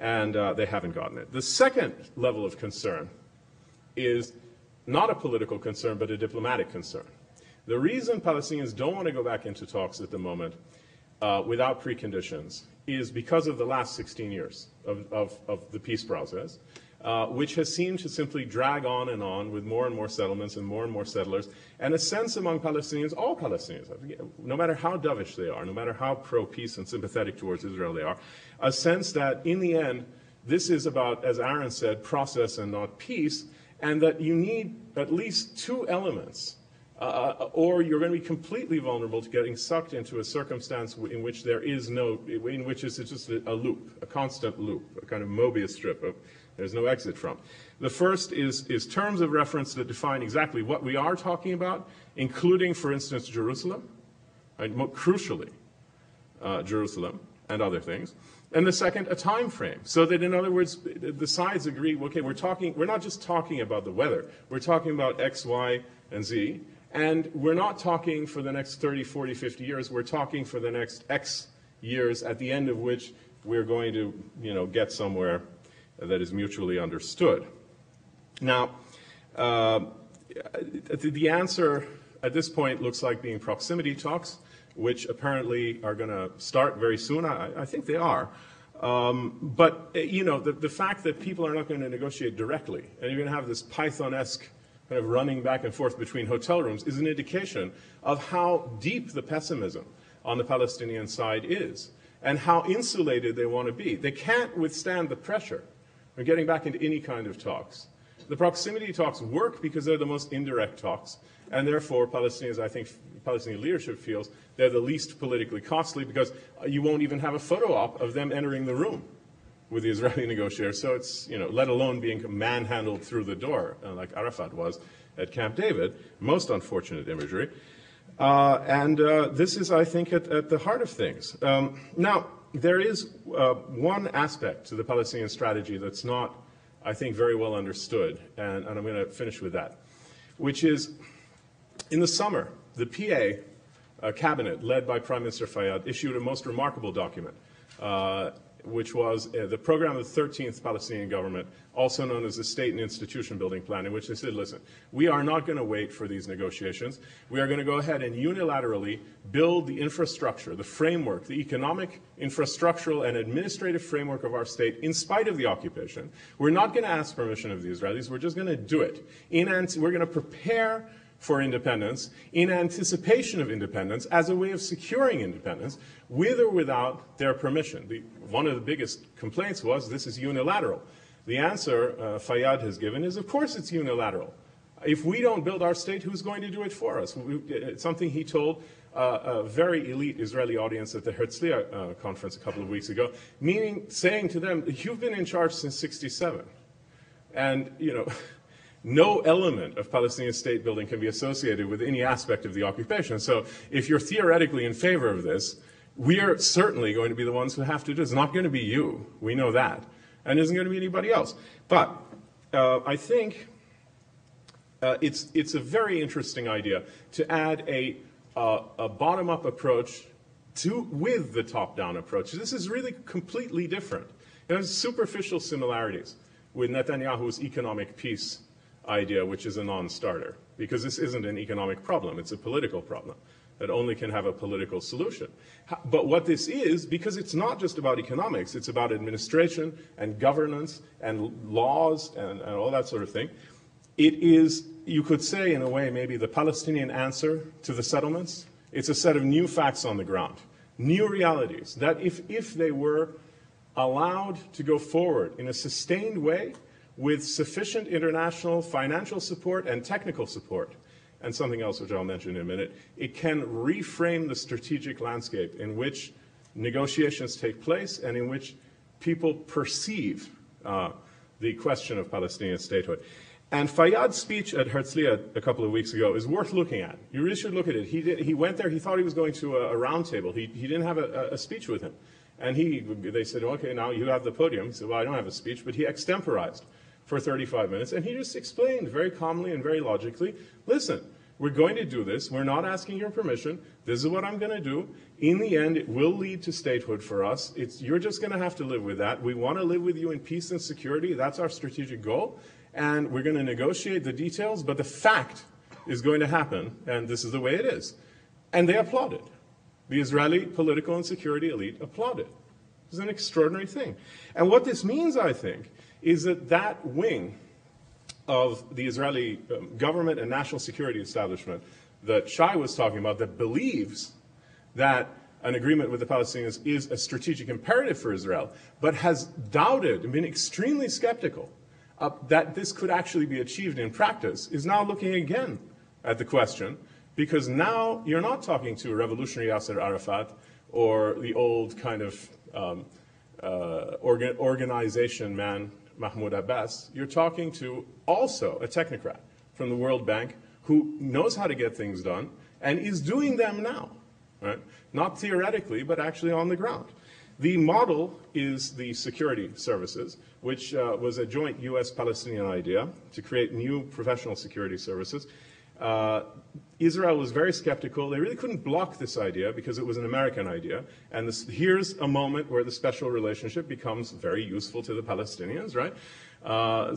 And they haven't gotten it. The second level of concern is not a political concern, but a diplomatic concern. The reason Palestinians don't want to go back into talks at the moment without preconditions is because of the last 16 years of the peace process, which has seemed to simply drag on with more and more settlements and more settlers, and a sense among Palestinians, all Palestinians, no matter how dovish they are, no matter how pro-peace and sympathetic towards Israel they are, a sense that in the end, this is about, as Aaron said, process and not peace, and that you need at least two elements, or you're going to be completely vulnerable to getting sucked into a circumstance in which there is no, in which it's just a loop, a constant loop, a kind of Mobius strip of there's no exit from. The first is terms of reference that define exactly what we are talking about, including, for instance, Jerusalem, and crucially, Jerusalem and other things. And the second, a time frame, so that, in other words, the sides agree, okay, we're not just talking about the weather, we're talking about X, Y, and Z, and we're not talking for the next 30, 40, 50 years, we're talking for the next X years, at the end of which we're going to, get somewhere that is mutually understood. Now, the answer at this point looks like being proximity talks, which apparently are going to start very soon. I think they are. But, the fact that people are not going to negotiate directly, and you're going to have this Python-esque kind of running back and forth between hotel rooms, is an indication of how deep the pessimism on the Palestinian side is, and how insulated they want to be. They can't withstand the pressure of getting back into any kind of talks. The proximity talks work because they're the most indirect talks, and therefore Palestinians, I think, Palestinian leadership feels they're the least politically costly because you won't even have a photo op of them entering the room with the Israeli negotiators. So it's, let alone being manhandled through the door like Arafat was at Camp David. Most unfortunate imagery. And this is, I think, at the heart of things. Now, there is one aspect to the Palestinian strategy that's not, I think, very well understood, and I'm going to finish with that, which is, in the summer, the PA cabinet, led by Prime Minister Fayyad, issued a most remarkable document, which was the program of the 13th Palestinian government, also known as the State and Institution Building Plan, in which they said, listen, we are not going to wait for these negotiations. We are going to go ahead and unilaterally build the infrastructure, the framework, the economic, infrastructural, and administrative framework of our state in spite of the occupation. We're not going to ask permission of the Israelis. We're just going to do it. We're going to prepare for independence in anticipation of independence as a way of securing independence with or without their permission. One of the biggest complaints was this is unilateral. The answer Fayyad has given is, of course it's unilateral. If we don't build our state, who's going to do it for us? It's something he told a very elite Israeli audience at the Herzliya conference a couple of weeks ago, saying to them, you've been in charge since '67. And, no element of Palestinian state building can be associated with any aspect of the occupation. So if you're theoretically in favor of this, we are certainly going to be the ones who have to do it. It's not going to be you. We know that. And it isn't going to be anybody else. But I think it's a very interesting idea to add a bottom-up approach with the top-down approach. This is really completely different. There's superficial similarities with Netanyahu's economic peace idea, which is a non-starter, because this isn't an economic problem, it's a political problem that only can have a political solution. But what this is, because it's not just about economics, it's about administration and governance and laws and all that sort of thing, it is, you could say in a way, maybe the Palestinian answer to the settlements. It's a set of new facts on the ground, new realities, that if they were allowed to go forward in a sustained way, with sufficient international financial support and technical support, and something else which I'll mention in a minute, it can reframe the strategic landscape in which negotiations take place and in which people perceive the question of Palestinian statehood. And Fayyad's speech at Herzliya a couple of weeks ago is worth looking at. You really should look at it. He went there, he thought he was going to a round table. He didn't have a speech with him. And they said, okay, now you have the podium. He said, well, I don't have a speech, but he extemporized for 35 minutes, and he just explained very calmly and very logically, listen, we're going to do this. We're not asking your permission. This is what I'm going to do. In the end, it will lead to statehood for us. You're just going to have to live with that. We want to live with you in peace and security. That's our strategic goal. and we're going to negotiate the details, but the fact is going to happen, and this is the way it is. And they applauded. The Israeli political and security elite applauded. It's an extraordinary thing. And what this means, I think, is that that wing of the Israeli government and national security establishment that Shai was talking about, that believes that an agreement with the Palestinians is a strategic imperative for Israel, but has doubted and been extremely skeptical that this could actually be achieved in practice, is now looking again at the question, because now you're not talking to a revolutionary Yasser Arafat or the old kind of organization man, Mahmoud Abbas. You're talking to also a technocrat from the World Bank who knows how to get things done and is doing them now, right? Not theoretically, but actually on the ground. The model is the security services, which was a joint U.S.-Palestinian idea to create new professional security services. Israel was very skeptical. They really couldn't block this idea because it was an American idea. And here's a moment where the special relationship becomes very useful to the Palestinians, right?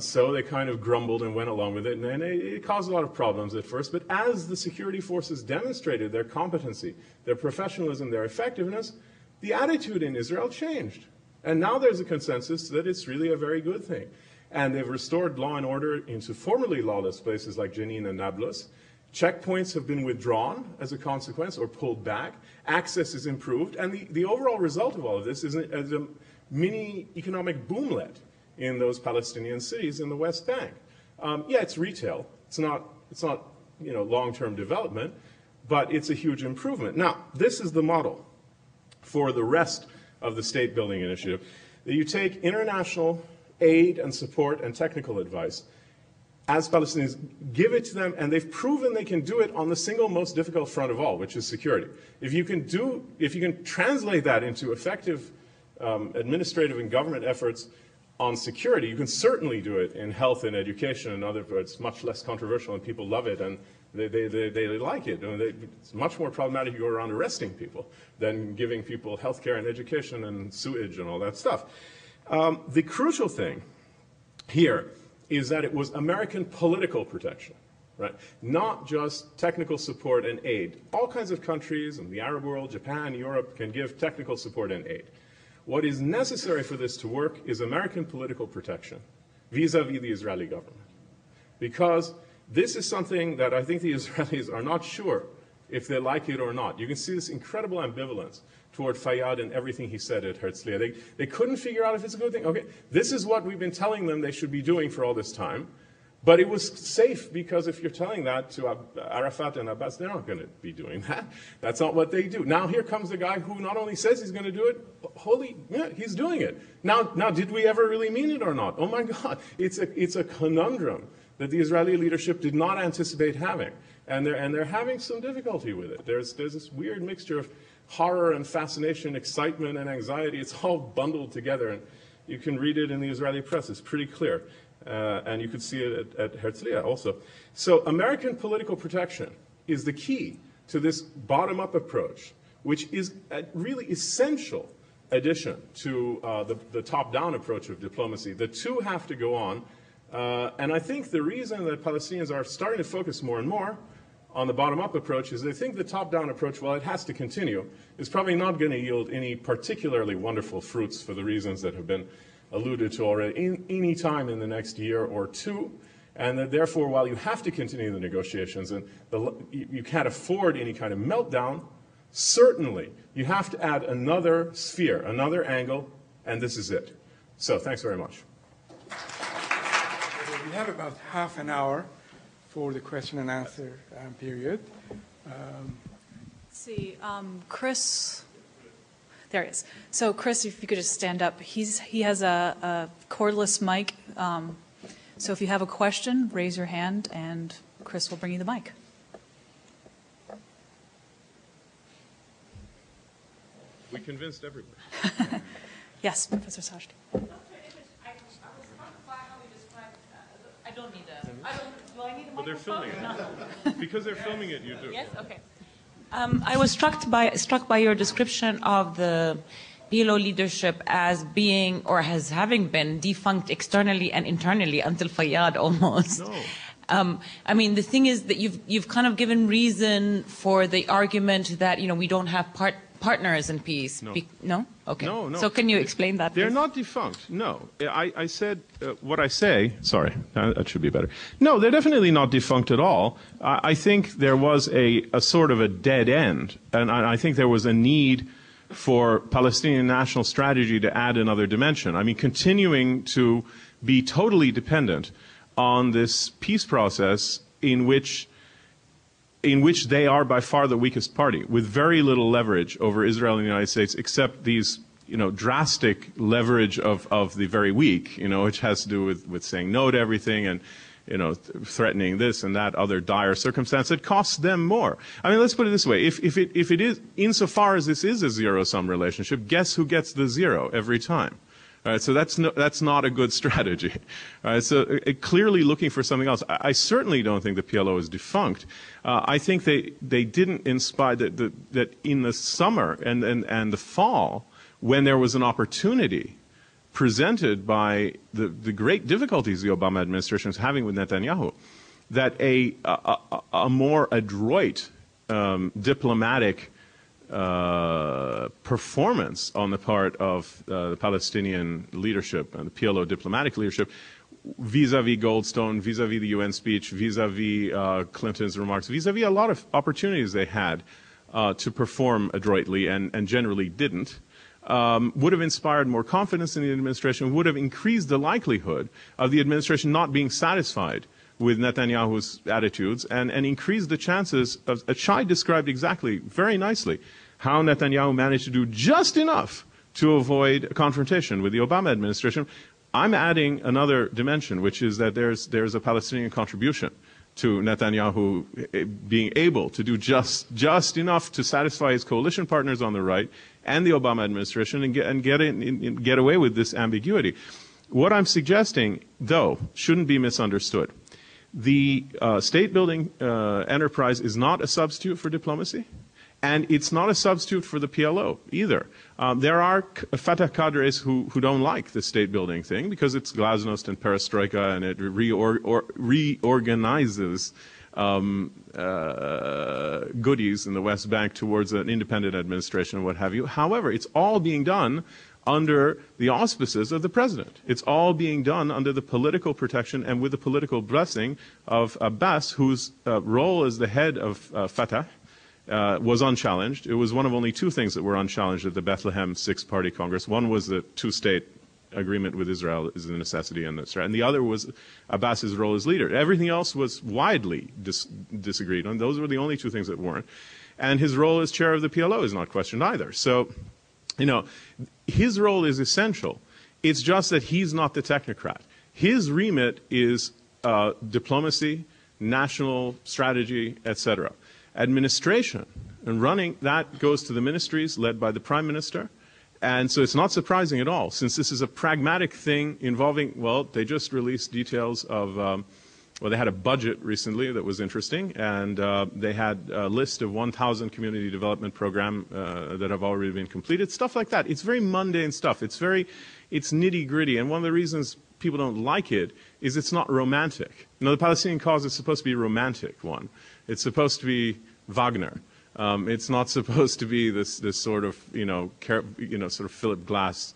So they kind of grumbled and went along with it. And it caused a lot of problems at first. But as the security forces demonstrated their competency, their professionalism, their effectiveness, the attitude in Israel changed. And now there's a consensus that it's really a very good thing. And they've restored law and order into formerly lawless places like Jenin and Nablus. Checkpoints have been withdrawn as a consequence or pulled back. Access is improved. And the overall result of all of this is a mini economic boomlet in those Palestinian cities in the West Bank. Yeah, it's retail. It's not long-term development, but it's a huge improvement. Now, this is the model for the rest of the state-building initiative. That you take international aid and support and technical advice as Palestinians, give it to them, and they've proven they can do it on the single most difficult front of all, which is security. If you can translate that into effective administrative and government efforts on security, you can certainly do it in health and education and other, it's much less controversial and people love it and they like it. It's much more problematic if you go around arresting people than giving people health care and education and sewage and all that stuff. The crucial thing here is that it was American political protection, right? Not just technical support and aid. All kinds of countries in the Arab world, Japan, Europe, can give technical support and aid. What is necessary for this to work is American political protection vis-a-vis the Israeli government. Because this is something that I think the Israelis are not sure if they like it or not. You can see this incredible ambivalence toward Fayyad and everything he said at Herzliya. They couldn't figure out if it's a good thing. Okay, this is what we've been telling them they should be doing for all this time. But it was safe because if you're telling that to Arafat and Abbas, they're not going to be doing that. That's not what they do. Now here comes the guy who not only says he's going to do it, he's doing it. Now, did we ever really mean it or not? Oh my God, it's a conundrum that the Israeli leadership did not anticipate having. And they're having some difficulty with it. There's this weird mixture of horror and fascination, excitement and anxiety. It's all bundled together, and you can read it in the Israeli press. It's pretty clear. And you could see it at Herzliya also. So American political protection is the key to this bottom-up approach, which is a really essential addition to the top-down approach of diplomacy. The two have to go on. And I think the reason that Palestinians are starting to focus more and more on the bottom-up approach is they think the top-down approach, while it has to continue, is probably not going to yield any particularly wonderful fruits for the reasons that have been alluded to already any time in the next year or two, and that therefore, while you have to continue the negotiations and you can't afford any kind of meltdown, certainly you have to add another sphere, another angle, and this is it. So thanks very much. We have about half an hour for the question and answer period. Let's see, Chris. There he is. So, Chris, if you could just stand up. He has a cordless mic. So if you have a question, raise your hand, and Chris will bring you the mic. We convinced everybody. Yes, Professor Sajdi. Dr. Ibish, I was struck by how you described. I don't need a. Do I need a microphone? Well, they're filming it. No. Because they're filming it, you do. Yes. Okay. I was struck by your description of the PLO leadership as being, or as having been, defunct externally and internally until Fayyad almost. No. I mean, the thing is that you've kind of given reason for the argument that, you know, we don't have partners in peace. No. No? Okay. No. So can you explain that, They're please? not defunct. No. I said what I say. Sorry, that should be better. No, they're definitely not defunct at all. I think there was a sort of a dead end, and I think there was a need for Palestinian national strategy to add another dimension. I mean, continuing to be totally dependent on this peace process in which they are by far the weakest party, with very little leverage over Israel and the United States, except these, you know, drastic leverage of the very weak, you know, which has to do with saying no to everything and, you know, threatening this and that other dire circumstance. It costs them more. I mean, let's put it this way: if it is, insofar as this is a zero-sum relationship, guess who gets the zero every time? All right, so that's not a good strategy. All right, so clearly looking for something else. I certainly don't think the PLO is defunct. I think they didn't inspire that in the summer and the fall, when there was an opportunity presented by the great difficulties the Obama administration is having with Netanyahu, that a more adroit diplomatic performance on the part of the Palestinian leadership and the PLO diplomatic leadership vis-a-vis Goldstone, vis-a-vis the UN speech, vis-a-vis Clinton's remarks, vis-a-vis a lot of opportunities they had to perform adroitly and generally didn't, would have inspired more confidence in the administration, would have increased the likelihood of the administration not being satisfied with Netanyahu's attitudes, and increased the chances of, Shai described exactly, very nicely, how Netanyahu managed to do just enough to avoid a confrontation with the Obama administration. I'm adding another dimension, which is that there's a Palestinian contribution to Netanyahu being able to do just enough to satisfy his coalition partners on the right and the Obama administration and get away with this ambiguity. What I'm suggesting, though, shouldn't be misunderstood. The state-building enterprise is not a substitute for diplomacy, and it's not a substitute for the PLO either. There are Fatah cadres who don't like the state-building thing because it's glasnost and perestroika, and it reorganizes goodies in the West Bank towards an independent administration and what have you. However, it's all being done under the auspices of the president. It's all being done under the political protection and with the political blessing of Abbas, whose role as the head of Fatah was unchallenged. It was one of only two things that were unchallenged at the Bethlehem Six-Party Congress. One was the two-state agreement with Israel is a necessity and the other was Abbas's role as leader. Everything else was widely disagreed on. Those were the only two things that weren't. And his role as chair of the PLO is not questioned either. So, you know, his role is essential. It's just that he's not the technocrat. His remit is diplomacy, national strategy, etc. Administration and running, that goes to the ministries led by the prime minister. And so it's not surprising at all, since this is a pragmatic thing involving, well, they just released details of, well, they had a budget recently that was interesting, and they had a list of 1,000 community development programs that have already been completed, stuff like that. It's very mundane stuff. It's nitty-gritty, and one of the reasons people don't like it is it's not romantic. You know, the Palestinian cause is supposed to be a romantic one. It's supposed to be Wagner. It's not supposed to be this sort of, sort of Philip Glass,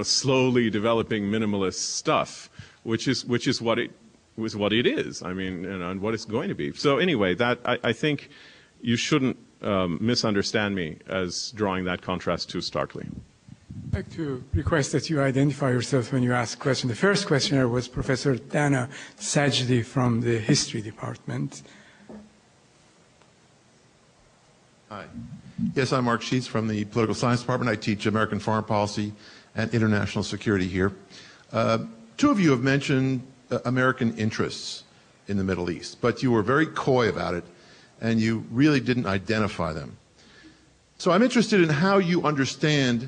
slowly developing minimalist stuff, which is what it is. I mean, and what it's going to be. So anyway, that I think you shouldn't misunderstand me as drawing that contrast too starkly. I'd like to request that you identify yourself when you ask a question. The first questioner was Professor Dana Sajdi from the History Department. Hi. Yes, I'm Mark Sheets from the Political Science Department. I teach American foreign policy and international security here. Two of you have mentioned American interests in the Middle East, but you were very coy about it, and you really didn't identify them. So I'm interested in how you understand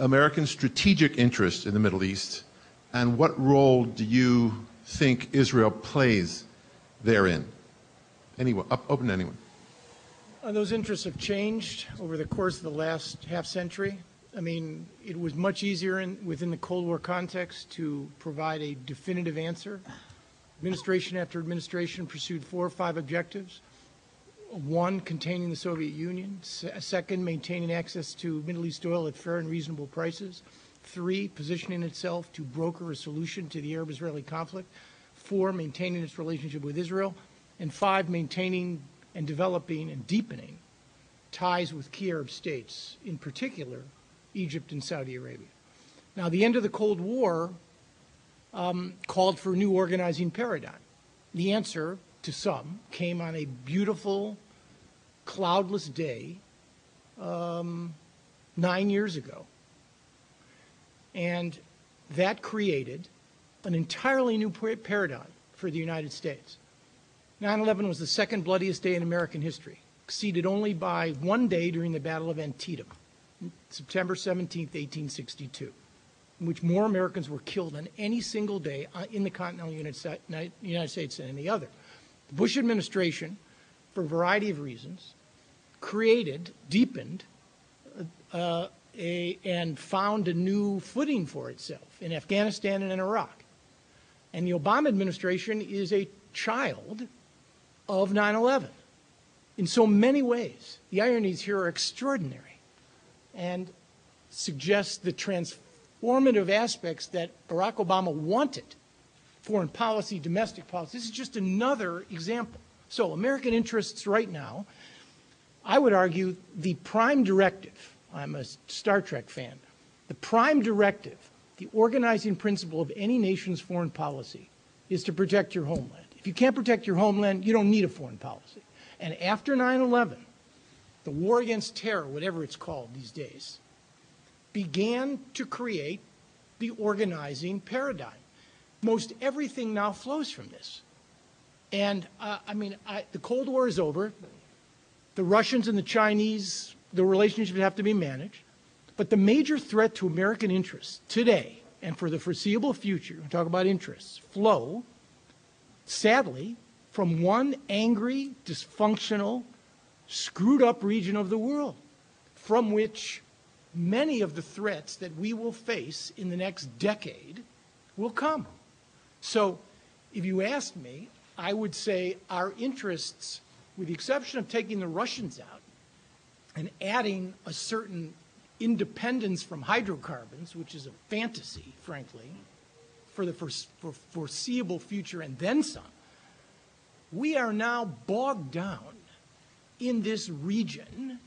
American strategic interest in the Middle East, and what role do you think Israel plays therein? Anyone? Open to anyone. Those interests have changed over the course of the last half century. I mean, it was much easier within the Cold War context to provide a definitive answer. Administration after administration pursued 4 or 5 objectives. 1, containing the Soviet Union. 2nd, maintaining access to Middle East oil at fair and reasonable prices. 3, positioning itself to broker a solution to the Arab-Israeli conflict. 4, maintaining its relationship with Israel. And 5, maintaining and developing and deepening ties with key Arab states, in particular Egypt and Saudi Arabia. Now, the end of the Cold War called for a new organizing paradigm. The answer, to some, came on a beautiful, cloudless day 9 years ago. And that created an entirely new paradigm for the United States. 9/11 was the second bloodiest day in American history, exceeded only by 1 day during the Battle of Antietam, September 17th, 1862, in which more Americans were killed on any single day in the continental United States than any other. The Bush administration, for a variety of reasons, created, deepened, and found a new footing for itself in Afghanistan and in Iraq. And the Obama administration is a child of 9/11 in so many ways. The ironies here are extraordinary and suggest the transformative aspects that Barack Obama wanted: foreign policy, domestic policy. This is just another example. So American interests right now, I would argue the prime directive, I'm a Star Trek fan, the prime directive, the organizing principle of any nation's foreign policy is to protect your homeland. If you can't protect your homeland, you don't need a foreign policy. And after 9/11, the war against terror, whatever it's called these days, began to create the organizing paradigm. Most everything now flows from this. And the Cold War is over. The Russians and the Chinese, the relationships have to be managed. But the major threat to American interests today and for the foreseeable future, we talk about interests, flow, sadly, from one angry, dysfunctional, screwed up region of the world, from which many of the threats that we will face in the next decade will come. So if you ask me, I would say our interests, with the exception of taking the Russians out and adding a certain independence from hydrocarbons, which is a fantasy, frankly, for the foreseeable future and then some, we are now bogged down in this region,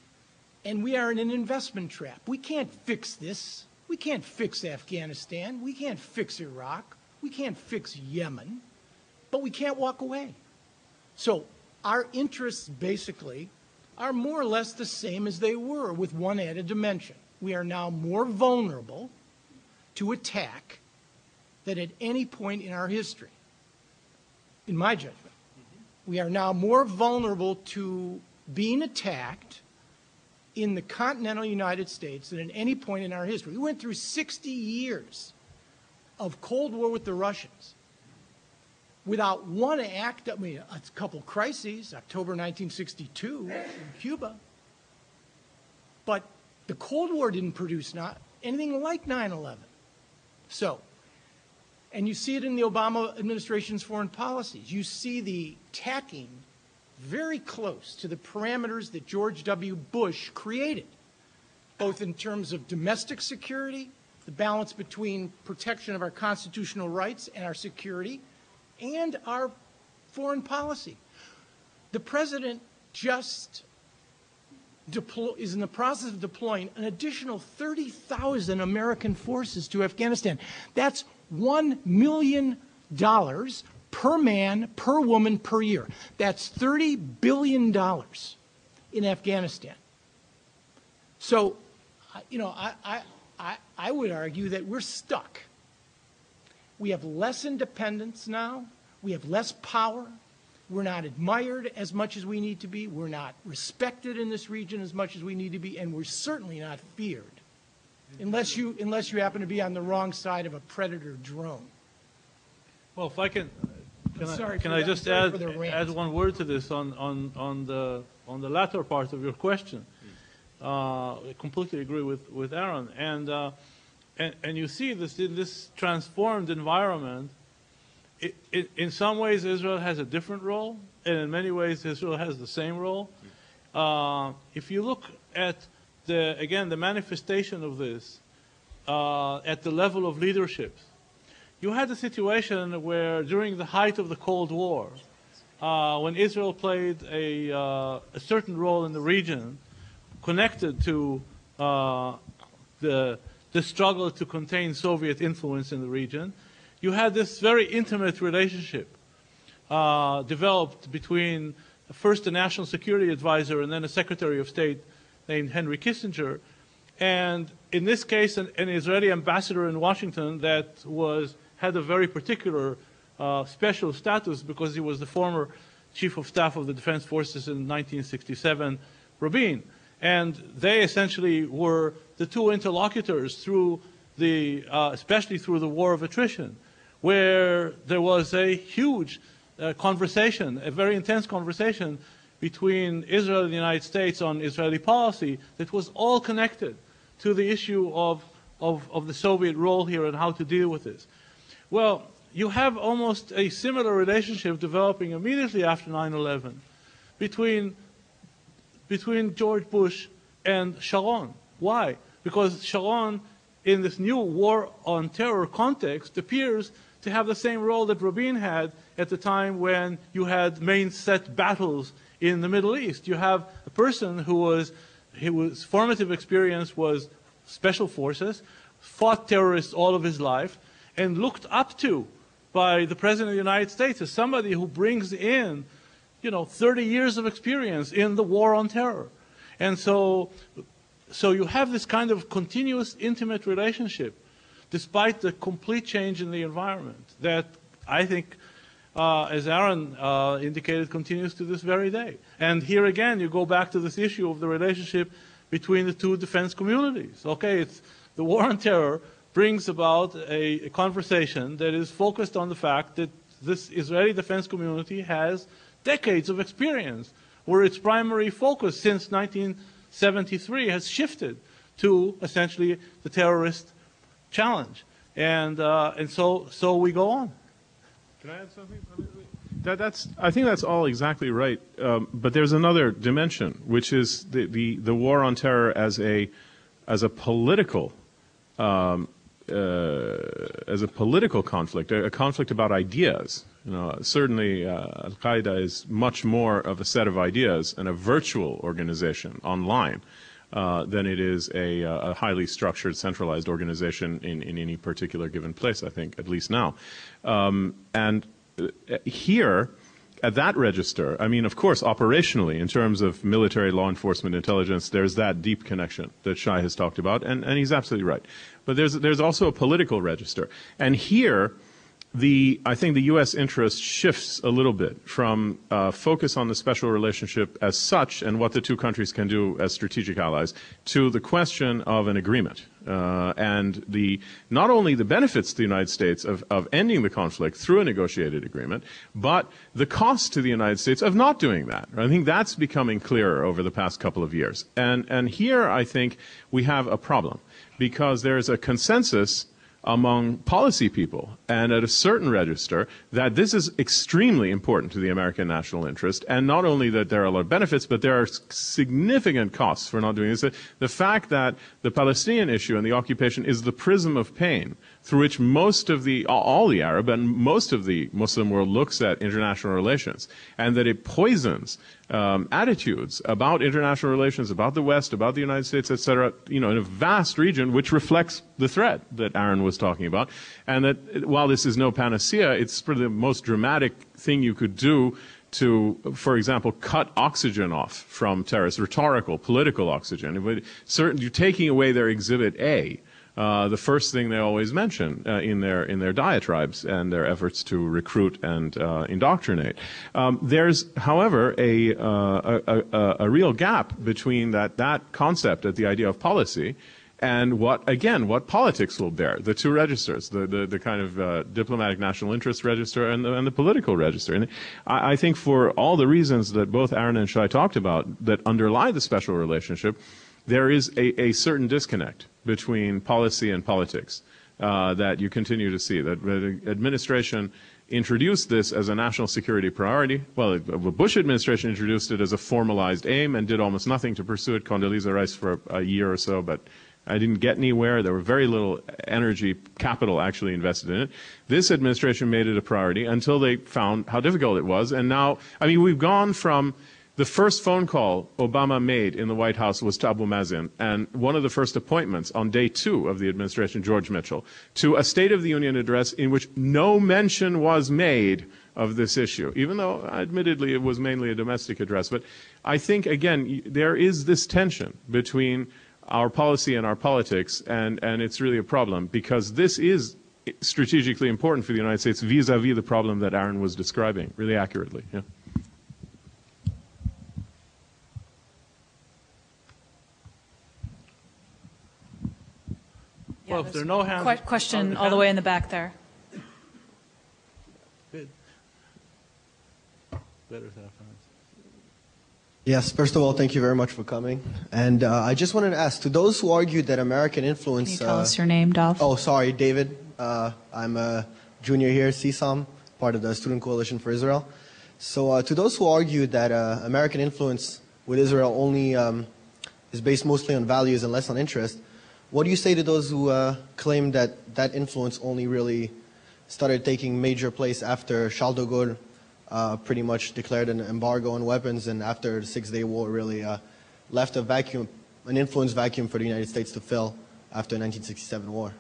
and we are in an investment trap. We can't fix this. We can't fix Afghanistan. We can't fix Iraq. We can't fix Yemen. But we can't walk away. So our interests basically are more or less the same as they were, with one added dimension. We are now more vulnerable to attack than at any point in our history, in my judgment. We are now more vulnerable to being attacked in the continental United States than at any point in our history. We went through 60 years of Cold War with the Russians without one act, a couple crises, October 1962 in Cuba. But the Cold War didn't produce not anything like 9/11. So, and you see it in the Obama administration's foreign policies. You see the tacking very close to the parameters that George W. Bush created, both in terms of domestic security, the balance between protection of our constitutional rights and our security, and our foreign policy. The president just is in the process of deploying an additional 30,000 American forces to Afghanistan. That's $1 million per man, per woman, per year. That's $30 billion in Afghanistan. So, I would argue that we're stuck. We have less independence now. We have less power. We're not admired as much as we need to be. We're not respected in this region as much as we need to be, and we're certainly not feared, unless you happen to be on the wrong side of a predator drone. Well, if I can I just add one word to this on the on the latter part of your question. I completely agree with Aaron. And you see this in this transformed environment. In some ways, Israel has a different role, and in many ways, Israel has the same role. If you look at the manifestation of this at the level of leadership, you had a situation where during the height of the Cold War, when Israel played a certain role in the region, connected to the struggle to contain Soviet influence in the region, you had this very intimate relationship developed between first a national security advisor and then a secretary of state named Henry Kissinger. And in this case, an Israeli ambassador in Washington that had a very particular special status because he was the former chief of staff of the defense forces in 1967, Rabin. And they essentially were the two interlocutors through especially through the war of attrition, where there was a huge conversation, a very intense conversation between Israel and the United States on Israeli policy that was all connected to the issue of the Soviet role here and how to deal with this. Well, you have almost a similar relationship developing immediately after 9/11 between George Bush and Sharon. Why? Because Sharon, in this new war on terror context, appears to have the same role that Rabin had at the time when you had main set battles in the Middle East. You have a person whose formative experience was special forces, fought terrorists all of his life, and looked up to by the President of the United States as somebody who brings in 30 years of experience in the war on terror. And so you have this kind of continuous, intimate relationship, despite the complete change in the environment that I think, as Aaron indicated, continues to this very day. And here again, you go back to this issue of the relationship between the two defense communities. Okay, it's the war on terror brings about a conversation that is focused on the fact that this Israeli defense community has decades of experience, where its primary focus since 1973 has shifted to essentially the terrorist challenge, and so we go on. Can I add something? I think that's all exactly right. But there's another dimension, which is the war on terror as a political conflict, a conflict about ideas. Certainly Al-Qaeda is much more of a set of ideas and a virtual organization online than it is a highly structured, centralized organization in any particular given place, I think, at least now. And here, at that register, I mean, of course, operationally, in terms of military law enforcement intelligence, there's that deep connection that Shai has talked about, and he's absolutely right. But there's also a political register. And here, I think the U.S. interest shifts a little bit from focus on the special relationship as such and what the two countries can do as strategic allies to the question of an agreement and not only the benefits to the United States of ending the conflict through a negotiated agreement, but the cost to the United States of not doing that. I think that's becoming clearer over the past couple of years. And here I think we have a problem because there's a consensus among policy people and at a certain register that this is extremely important to the American national interest, and not only that there are a lot of benefits, but there are significant costs for not doing this. The fact that the Palestinian issue and the occupation is the prism of pain through which all the Arab and most of the Muslim world looks at international relations, and that it poisons attitudes about international relations, about the West, about the United States, etc., in a vast region, which reflects the threat that Aaron was talking about. And that while this is no panacea, it's probably the most dramatic thing you could do to, for example, cut oxygen off from terrorists, rhetorical, political oxygen. You're taking away their Exhibit A. The first thing they always mention in their diatribes and their efforts to recruit and indoctrinate. There's, however, a real gap between that concept, the idea of policy, and what politics will bear, the two registers, the kind of diplomatic national interest register and the political register. And I think for all the reasons that both Aaron and Shai talked about that underlie the special relationship, there is a certain disconnect between policy and politics that you continue to see. That the administration introduced this as a national security priority. Well, the Bush administration introduced it as a formalized aim and did almost nothing to pursue it. Condoleezza Rice for a year or so, but I didn't get anywhere. There were very little energy capital actually invested in it. This administration made it a priority until they found how difficult it was. And now, I mean, we've gone from the first phone call Obama made in the White House was to Abu Mazen, and one of the first appointments on day 2 of the administration, George Mitchell, to a State of the Union address in which no mention was made of this issue, even though admittedly it was mainly a domestic address. But I think, again, there is this tension between our policy and our politics, and it's really a problem because this is strategically important for the United States vis-a-vis the problem that Aaron was describing really accurately. Yeah. Well, if there are no hands... Question all the way in the back there. Good. Better to have hands. Yes, first of all, thank you very much for coming. And I just wanted to ask, to those who argue that American influence... Can you tell us your name, Dov? Oh, sorry, David. I'm a junior here, CSOM, part of the Student Coalition for Israel. So to those who argue that American influence with Israel only is based mostly on values and less on interest, what do you say to those who claim that that influence only really started taking major place after Charles de Gaulle pretty much declared an embargo on weapons, and after the Six-Day War really left a vacuum, an influence vacuum for the United States to fill after the 1967 war?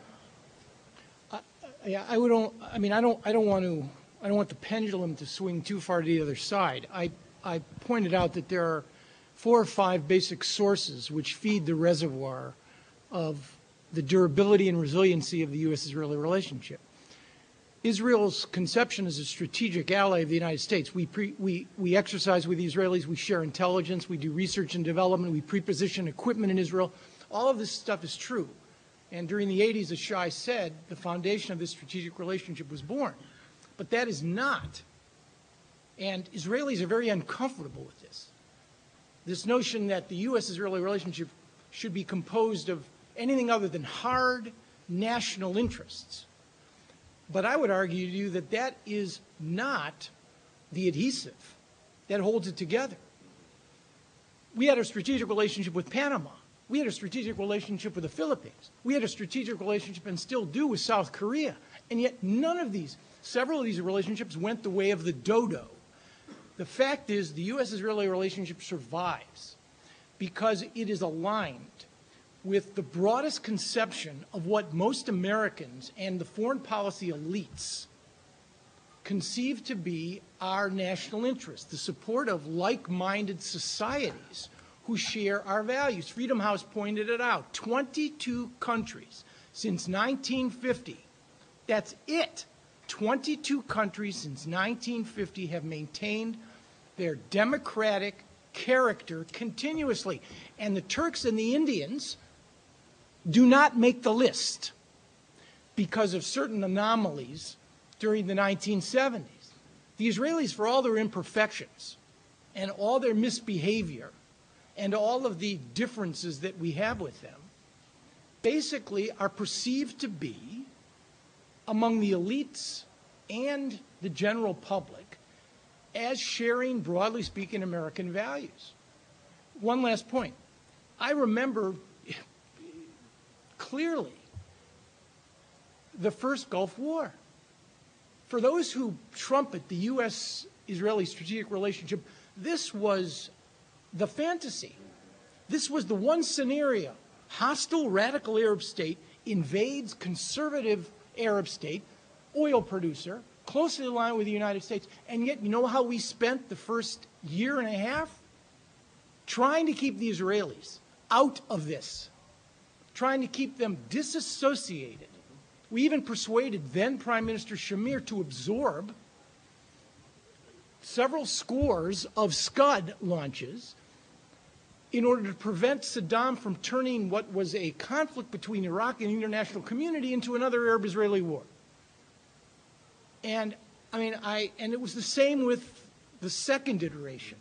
Yeah, I don't want the pendulum to swing too far to the other side. I pointed out that there are 4 or 5 basic sources which feed the reservoir of the durability and resiliency of the U.S.-Israeli relationship. Israel's conception as a strategic ally of the United States. We exercise with the Israelis, we share intelligence, we do research and development, we pre-position equipment in Israel. All of this stuff is true. And during the 80s, as Shai said, the foundation of this strategic relationship was born. But that is not, and Israelis are very uncomfortable with this notion that the U.S.-Israeli relationship should be composed of anything other than hard national interests. But I would argue to you that that is not the adhesive that holds it together. We had a strategic relationship with Panama. We had a strategic relationship with the Philippines. We had a strategic relationship and still do with South Korea. And yet several of these relationships went the way of the dodo. The fact is the U.S.-Israeli relationship survives because it is aligned with the broadest conception of what most Americans and the foreign policy elites conceive to be our national interest, the support of like-minded societies who share our values. Freedom House pointed it out. 22 countries since 1950. That's it. 22 countries since 1950 have maintained their democratic character continuously. And the Turks and the Indians do not make the list because of certain anomalies during the 1970s. The Israelis, for all their imperfections and all their misbehavior and all of the differences that we have with them, basically are perceived to be, among the elites and the general public, as sharing, broadly speaking, American values. One last point. I remember clearly the first Gulf War. For those who trumpet the U.S.-Israeli strategic relationship, this was the fantasy. This was the one scenario. Hostile radical Arab state invades conservative Arab state, oil producer, closely aligned with the United States. And yet, you know how we spent the first year and a half? Trying to keep the Israelis out of this, trying to keep them disassociated. We even persuaded then Prime Minister Shamir to absorb several scores of Scud launches in order to prevent Saddam from turning what was a conflict between Iraq and the international community into another Arab-Israeli war. And and it was the same with the second iteration.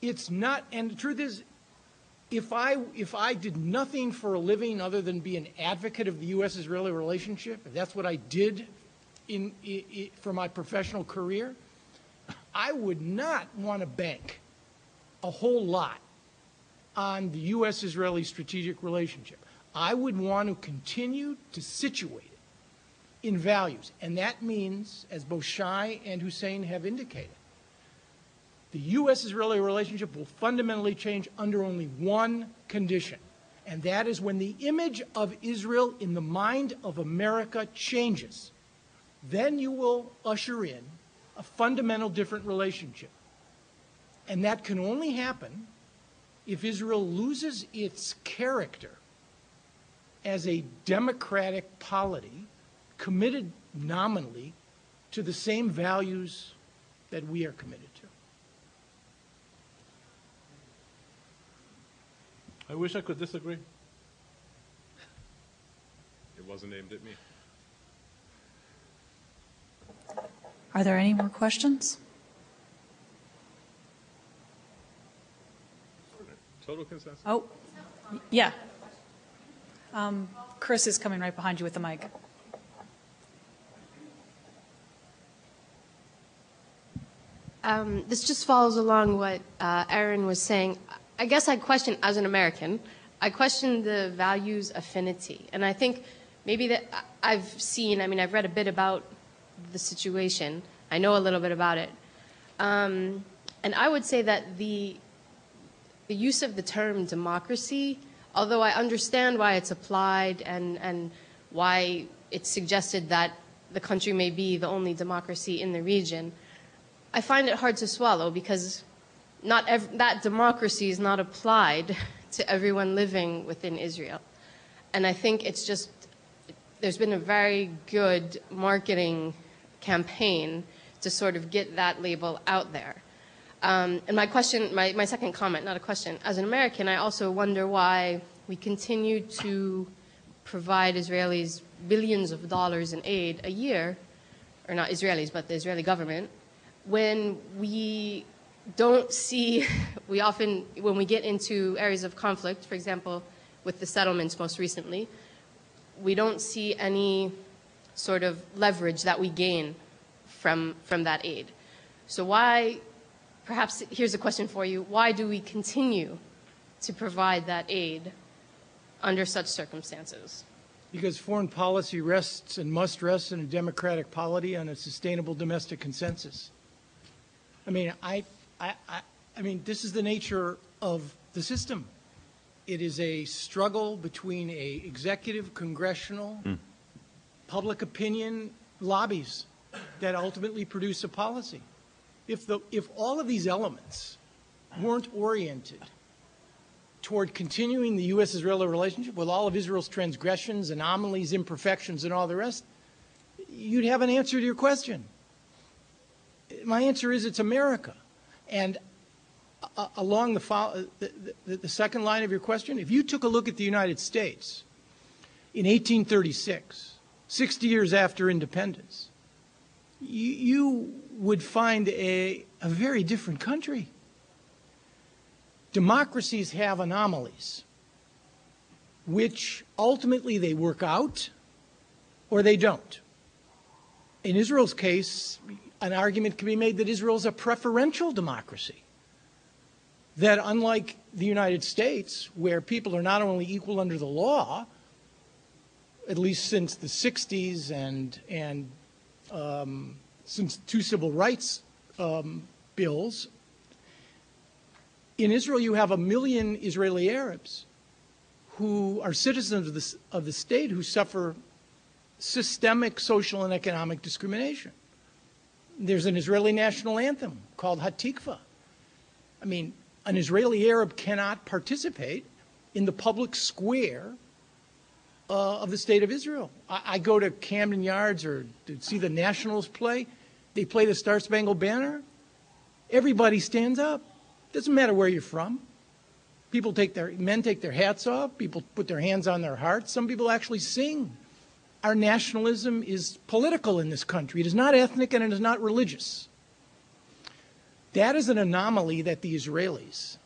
It's not, and the truth is, if I did nothing for a living other than be an advocate of the U.S.-Israeli relationship, if that's what I did for my professional career, I would not want to bank a whole lot on the U.S.-Israeli strategic relationship. I would want to continue to situate it in values. And that means, as both Shai and Hussein have indicated, the U.S.-Israeli relationship will fundamentally change under only one condition, and that is when the image of Israel in the mind of America changes. Then you will usher in a fundamental different relationship. And that can only happen if Israel loses its character as a democratic polity committed nominally to the same values that we are committed to. I wish I could disagree. It wasn't aimed at me. Are there any more questions? Total consensus? Oh, yeah. Chris is coming right behind you with the mic. This just follows along what Aaron was saying. I guess I question, as an American, I question the values affinity. And I think maybe that I've seen, I've read a bit about the situation. I know a little bit about it. And I would say that the use of the term democracy, although I understand why it's applied and why it's suggested that the country may be the only democracy in the region, I find it hard to swallow because that democracy is not applied to everyone living within Israel. And I think it's just, there's been a very good marketing campaign to sort of get that label out there. And my question, my second comment, not a question, as an American, I also wonder why we continue to provide Israelis billions of dollars in aid a year, or not Israelis, but the Israeli government, when we don't see, we often, when we get into areas of conflict, for example, with the settlements most recently, we don't see any sort of leverage that we gain from that aid. So why, perhaps here's a question for you, why do we continue to provide that aid under such circumstances? Because foreign policy rests and must rest in a democratic polity on a sustainable domestic consensus. This is the nature of the system. It is a struggle between a executive, congressional, public opinion lobbies that ultimately produce a policy. If all of these elements weren't oriented toward continuing the U.S.-Israeli relationship with all of Israel's transgressions, anomalies, imperfections, and all the rest, you'd have an answer to your question. My answer is it's America. And along the second line of your question, if you took a look at the United States in 1836, 60 years after independence, you would find a very different country. Democracies have anomalies, which ultimately they work out or they don't. In Israel's case, an argument can be made that Israel is a preferential democracy. That unlike the United States, where people are not only equal under the law, at least since the 60s and since two civil rights bills, in Israel you have 1 million Israeli Arabs who are citizens of the state who suffer systemic social and economic discrimination. There's an Israeli national anthem called Hatikva. An Israeli Arab cannot participate in the public square of the state of Israel. I go to Camden Yards or to see the Nationals play. They play the Star Spangled Banner. Everybody stands up. Doesn't matter where you're from. Men take their hats off, people put their hands on their hearts, some people actually sing. Our nationalism is political in this country. It is not ethnic and it is not religious. That is an anomaly that the Israelis,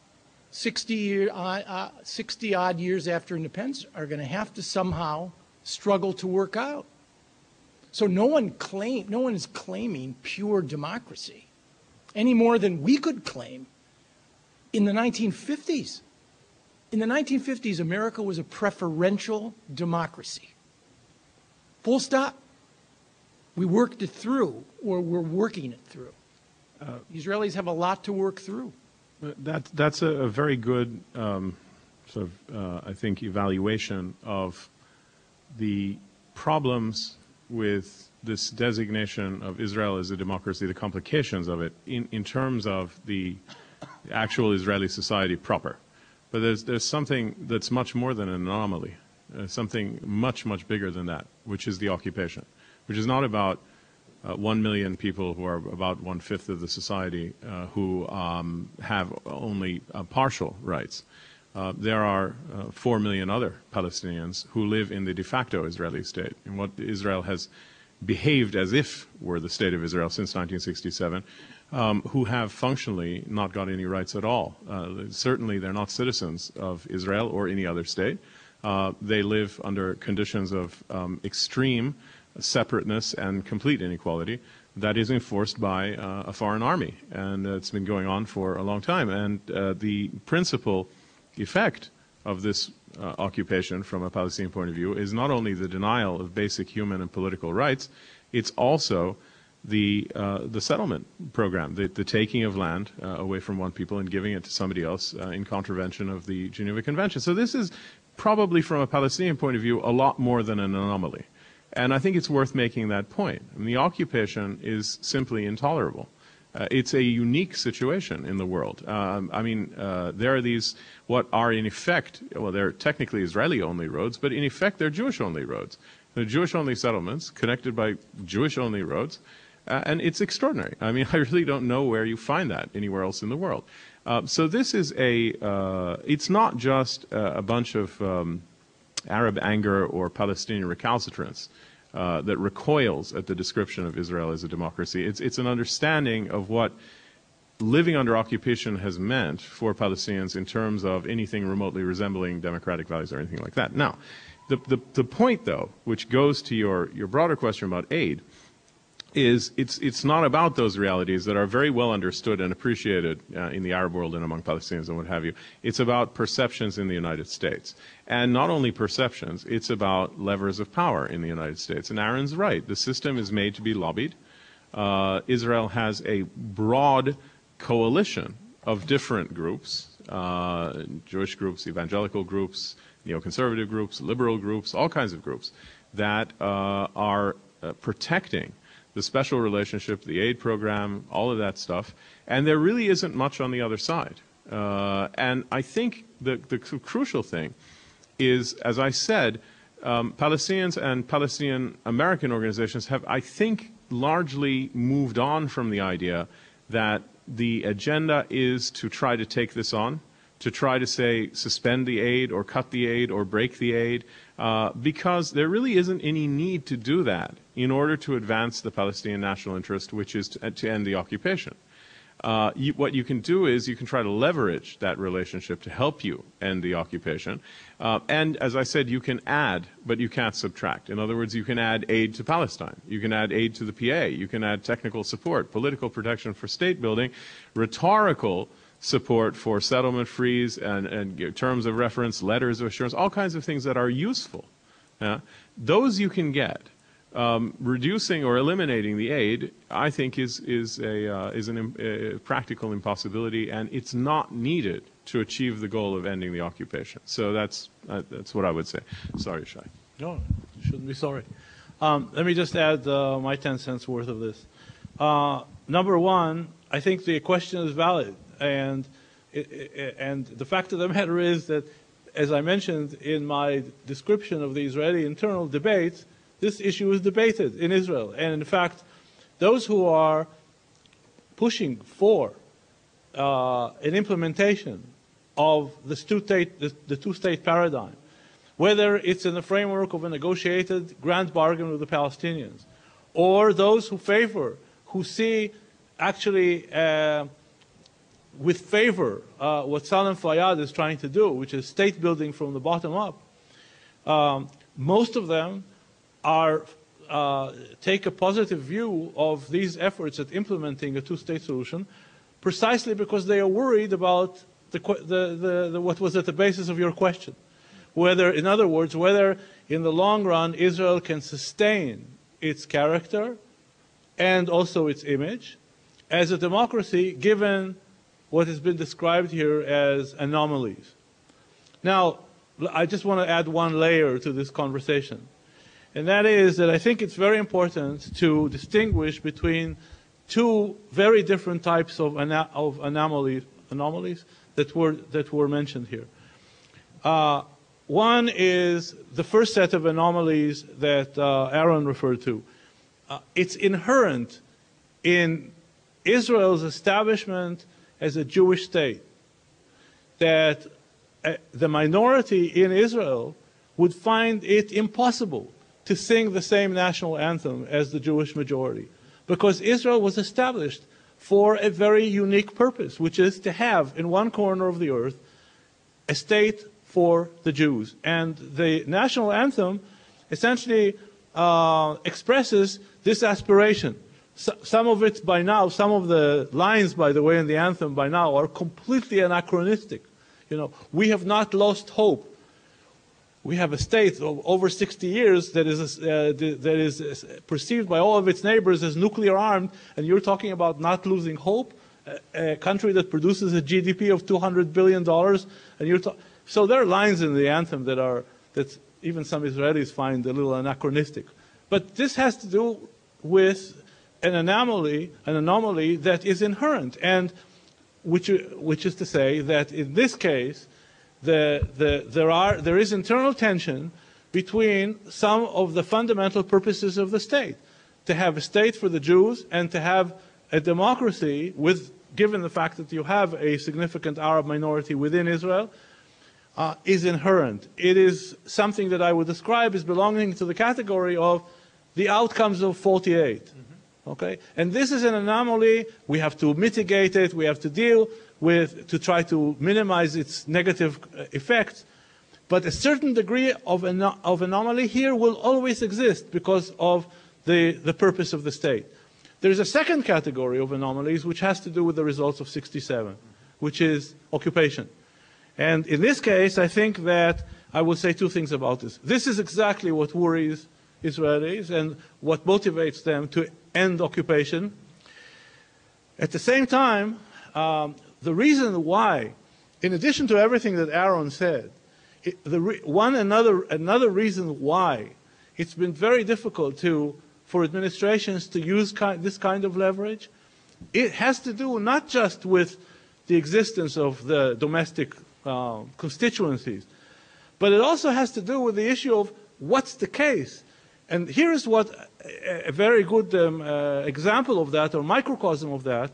60 odd years after independence, are going to have to somehow struggle to work out. So no one is claiming pure democracy any more than we could claim in the 1950s. In the 1950s, America was a preferential democracy. Full stop. We worked it through, or we're working it through. The Israelis have a lot to work through. That's a very good I think, evaluation of the problems with this designation of Israel as a democracy, the complications of it in terms of the actual Israeli society proper. But there's something that's much more than an anomaly, something much, much bigger than that, which is the occupation, which is not about 1 million people who are about 1/5 of the society who have only partial rights. There are 4 million other Palestinians who live in the de facto Israeli state, in what Israel has behaved as if were the state of Israel since 1967, who have functionally not got any rights at all. Certainly they're not citizens of Israel or any other state. They live under conditions of extreme separateness and complete inequality that is enforced by a foreign army, and it's been going on for a long time. And the principal effect of this occupation from a Palestinian point of view is not only the denial of basic human and political rights, it's also the settlement program, the taking of land away from one people and giving it to somebody else in contravention of the Geneva Convention. So this is probably, from a Palestinian point of view, a lot more than an anomaly. And I think it's worth making that point. I mean, the occupation is simply intolerable. It's a unique situation in the world. There are these, what are in effect, well, they're technically Israeli-only roads, but in effect they're Jewish-only roads. They're Jewish-only settlements connected by Jewish-only roads, and it's extraordinary. I mean, I really don't know where you find that anywhere else in the world. So this is it's not just a bunch of Arab anger or Palestinian recalcitrance that recoils at the description of Israel as a democracy. It's an understanding of what living under occupation has meant for Palestinians in terms of anything remotely resembling democratic values or anything like that. Now, the point, though, which goes to your broader question about aid, is it's not about those realities that are very well understood and appreciated in the Arab world and among Palestinians and what have you. It's about perceptions in the United States. And not only perceptions, it's about levers of power in the United States. And Aaron's right. The system is made to be lobbied. Israel has a broad coalition of different groups, Jewish groups, evangelical groups, neoconservative groups, liberal groups, all kinds of groups that are protecting the special relationship, the aid program, all of that stuff, and there really isn't much on the other side. And I think the crucial thing is, as I said, Palestinians and Palestinian American organizations have, I think, largely moved on from the idea that the agenda is to try to take this on, to try to say suspend the aid or cut the aid or break the aid, because there really isn't any need to do that in order to advance the Palestinian national interest, which is to end the occupation. What you can do is you can try to leverage that relationship to help you end the occupation. And as I said, you can add, but you can't subtract. In other words, you can add aid to Palestine. You can add aid to the PA. You can add technical support, political protection for state building, rhetorical support for settlement freeze and terms of reference, letters of assurance, all kinds of things that are useful. Those you can get. Reducing or eliminating the aid, I think, is a practical impossibility, and it's not needed to achieve the goal of ending the occupation. So that's what I would say. Sorry, Shai. No, you shouldn't be sorry. Let me just add my 10 cents worth of this. Number one, I think the question is valid, and the fact of the matter is that, as I mentioned in my description of the Israeli internal debate, this issue is debated in Israel. And in fact, those who are pushing for an implementation of the two-state paradigm, whether it's in the framework of a negotiated grand bargain with the Palestinians, or those who see actually with favor what Salam Fayyad is trying to do, which is state building from the bottom up, most of them take a positive view of these efforts at implementing a two-state solution, precisely because they are worried about what was at the basis of your question. Whether, in other words, whether in the long run Israel can sustain its character and also its image as a democracy, given what has been described here as anomalies. Now, I just want to add one layer to this conversation, and that is that I think it's very important to distinguish between two very different types of anomalies that were mentioned here. One is the first set of anomalies that Aaron referred to. It's inherent in Israel's establishment as a Jewish state that the minority in Israel would find it impossible to sing the same national anthem as the Jewish majority, because Israel was established for a very unique purpose, which is to have in one corner of the earth a state for the Jews. And the national anthem essentially expresses this aspiration. Some of it by now, some of the lines, by the way, in the anthem by now are completely anachronistic. We have not lost hope. We have a state of over 60 years that is perceived by all of its neighbors as nuclear armed, and you're talking about not losing hope? A country that produces a GDP of $200 billion, and so there are lines in the anthem that even some Israelis find a little anachronistic. But this has to do with an anomaly that is inherent, and which is to say that in this case, there is internal tension between some of the fundamental purposes of the state, to have a state for the Jews and to have a democracy given the fact that you have a significant Arab minority within Israel, is inherent. It is something that I would describe as belonging to the category of the outcomes of 48. Okay? And this is an anomaly. We have to mitigate it. We have to deal with, to try to minimize its negative effects. But a certain degree of anomaly here will always exist because of the purpose of the state. There is a second category of anomalies which has to do with the results of 67, which is occupation. And in this case, I think that I will say two things about this. This is exactly what worries Israelis and what motivates them to end occupation. At the same time, the reason why, in addition to everything that Aaron said, another reason why it's been very difficult for administrations to use this kind of leverage, it has to do not just with the existence of the domestic constituencies, but it also has to do with the issue of what's the case. And here is what a very good example of that, or microcosm of that,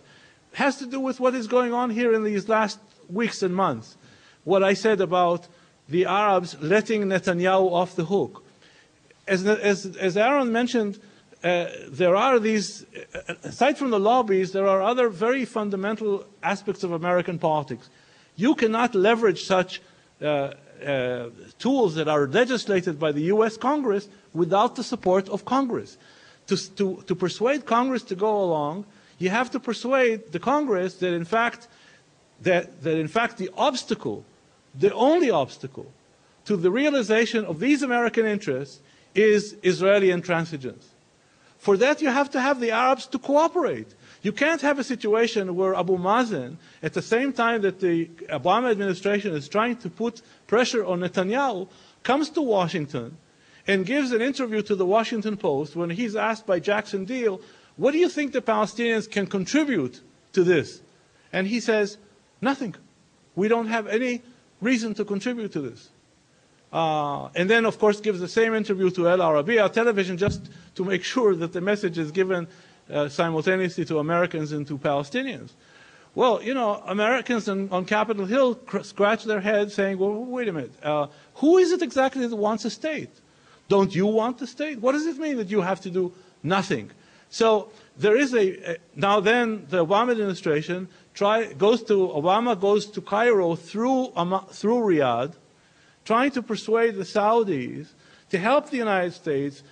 has to do with what is going on here in these last weeks and months. What I said about the Arabs letting Netanyahu off the hook. As Aaron mentioned, there are these, aside from the lobbies, there are other very fundamental aspects of American politics. You cannot leverage such tools that are legislated by the U.S. Congress without the support of Congress. To persuade Congress to go along, you have to persuade the Congress that in fact the obstacle, the only obstacle to the realization of these American interests is Israeli intransigence. For that, you have to have the Arabs to cooperate. You can't have a situation where Abu Mazen, at the same time that the Obama administration is trying to put pressure on Netanyahu, comes to Washington and gives an interview to the Washington Post when he's asked by Jackson Deal, what do you think the Palestinians can contribute to this? And he says, nothing. We don't have any reason to contribute to this. And then, of course, gives the same interview to El Arabiya television just to make sure that the message is given simultaneously to Americans and to Palestinians. Well, you know, Americans on Capitol Hill scratch their heads saying, well, wait a minute, who is it exactly that wants a state? Don't you want the state? What does it mean that you have to do nothing? So there is now then the Obama administration Obama goes to Cairo through Riyadh, trying to persuade the Saudis to help the United States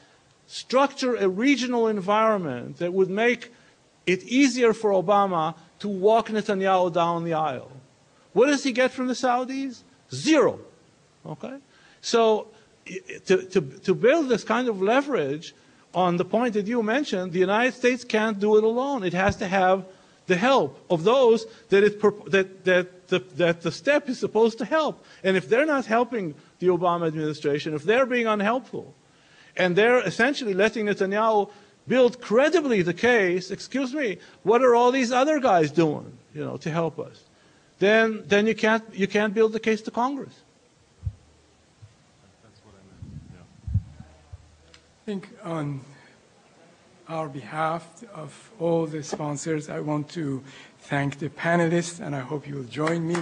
structure a regional environment that would make it easier for Obama to walk Netanyahu down the aisle. What does he get from the Saudis? Zero. Okay? So to build this kind of leverage on the point that you mentioned, the United States can't do it alone. It has to have the help of those that the step is supposed to help. And if they're not helping the Obama administration, if they're being unhelpful, and they're essentially letting Netanyahu build credibly the case, excuse me, what are all these other guys doing, you know, to help us? Then you can't build the case to Congress. That's what I meant. Yeah. I think on our behalf of all the sponsors, I want to thank the panelists, and I hope you will join me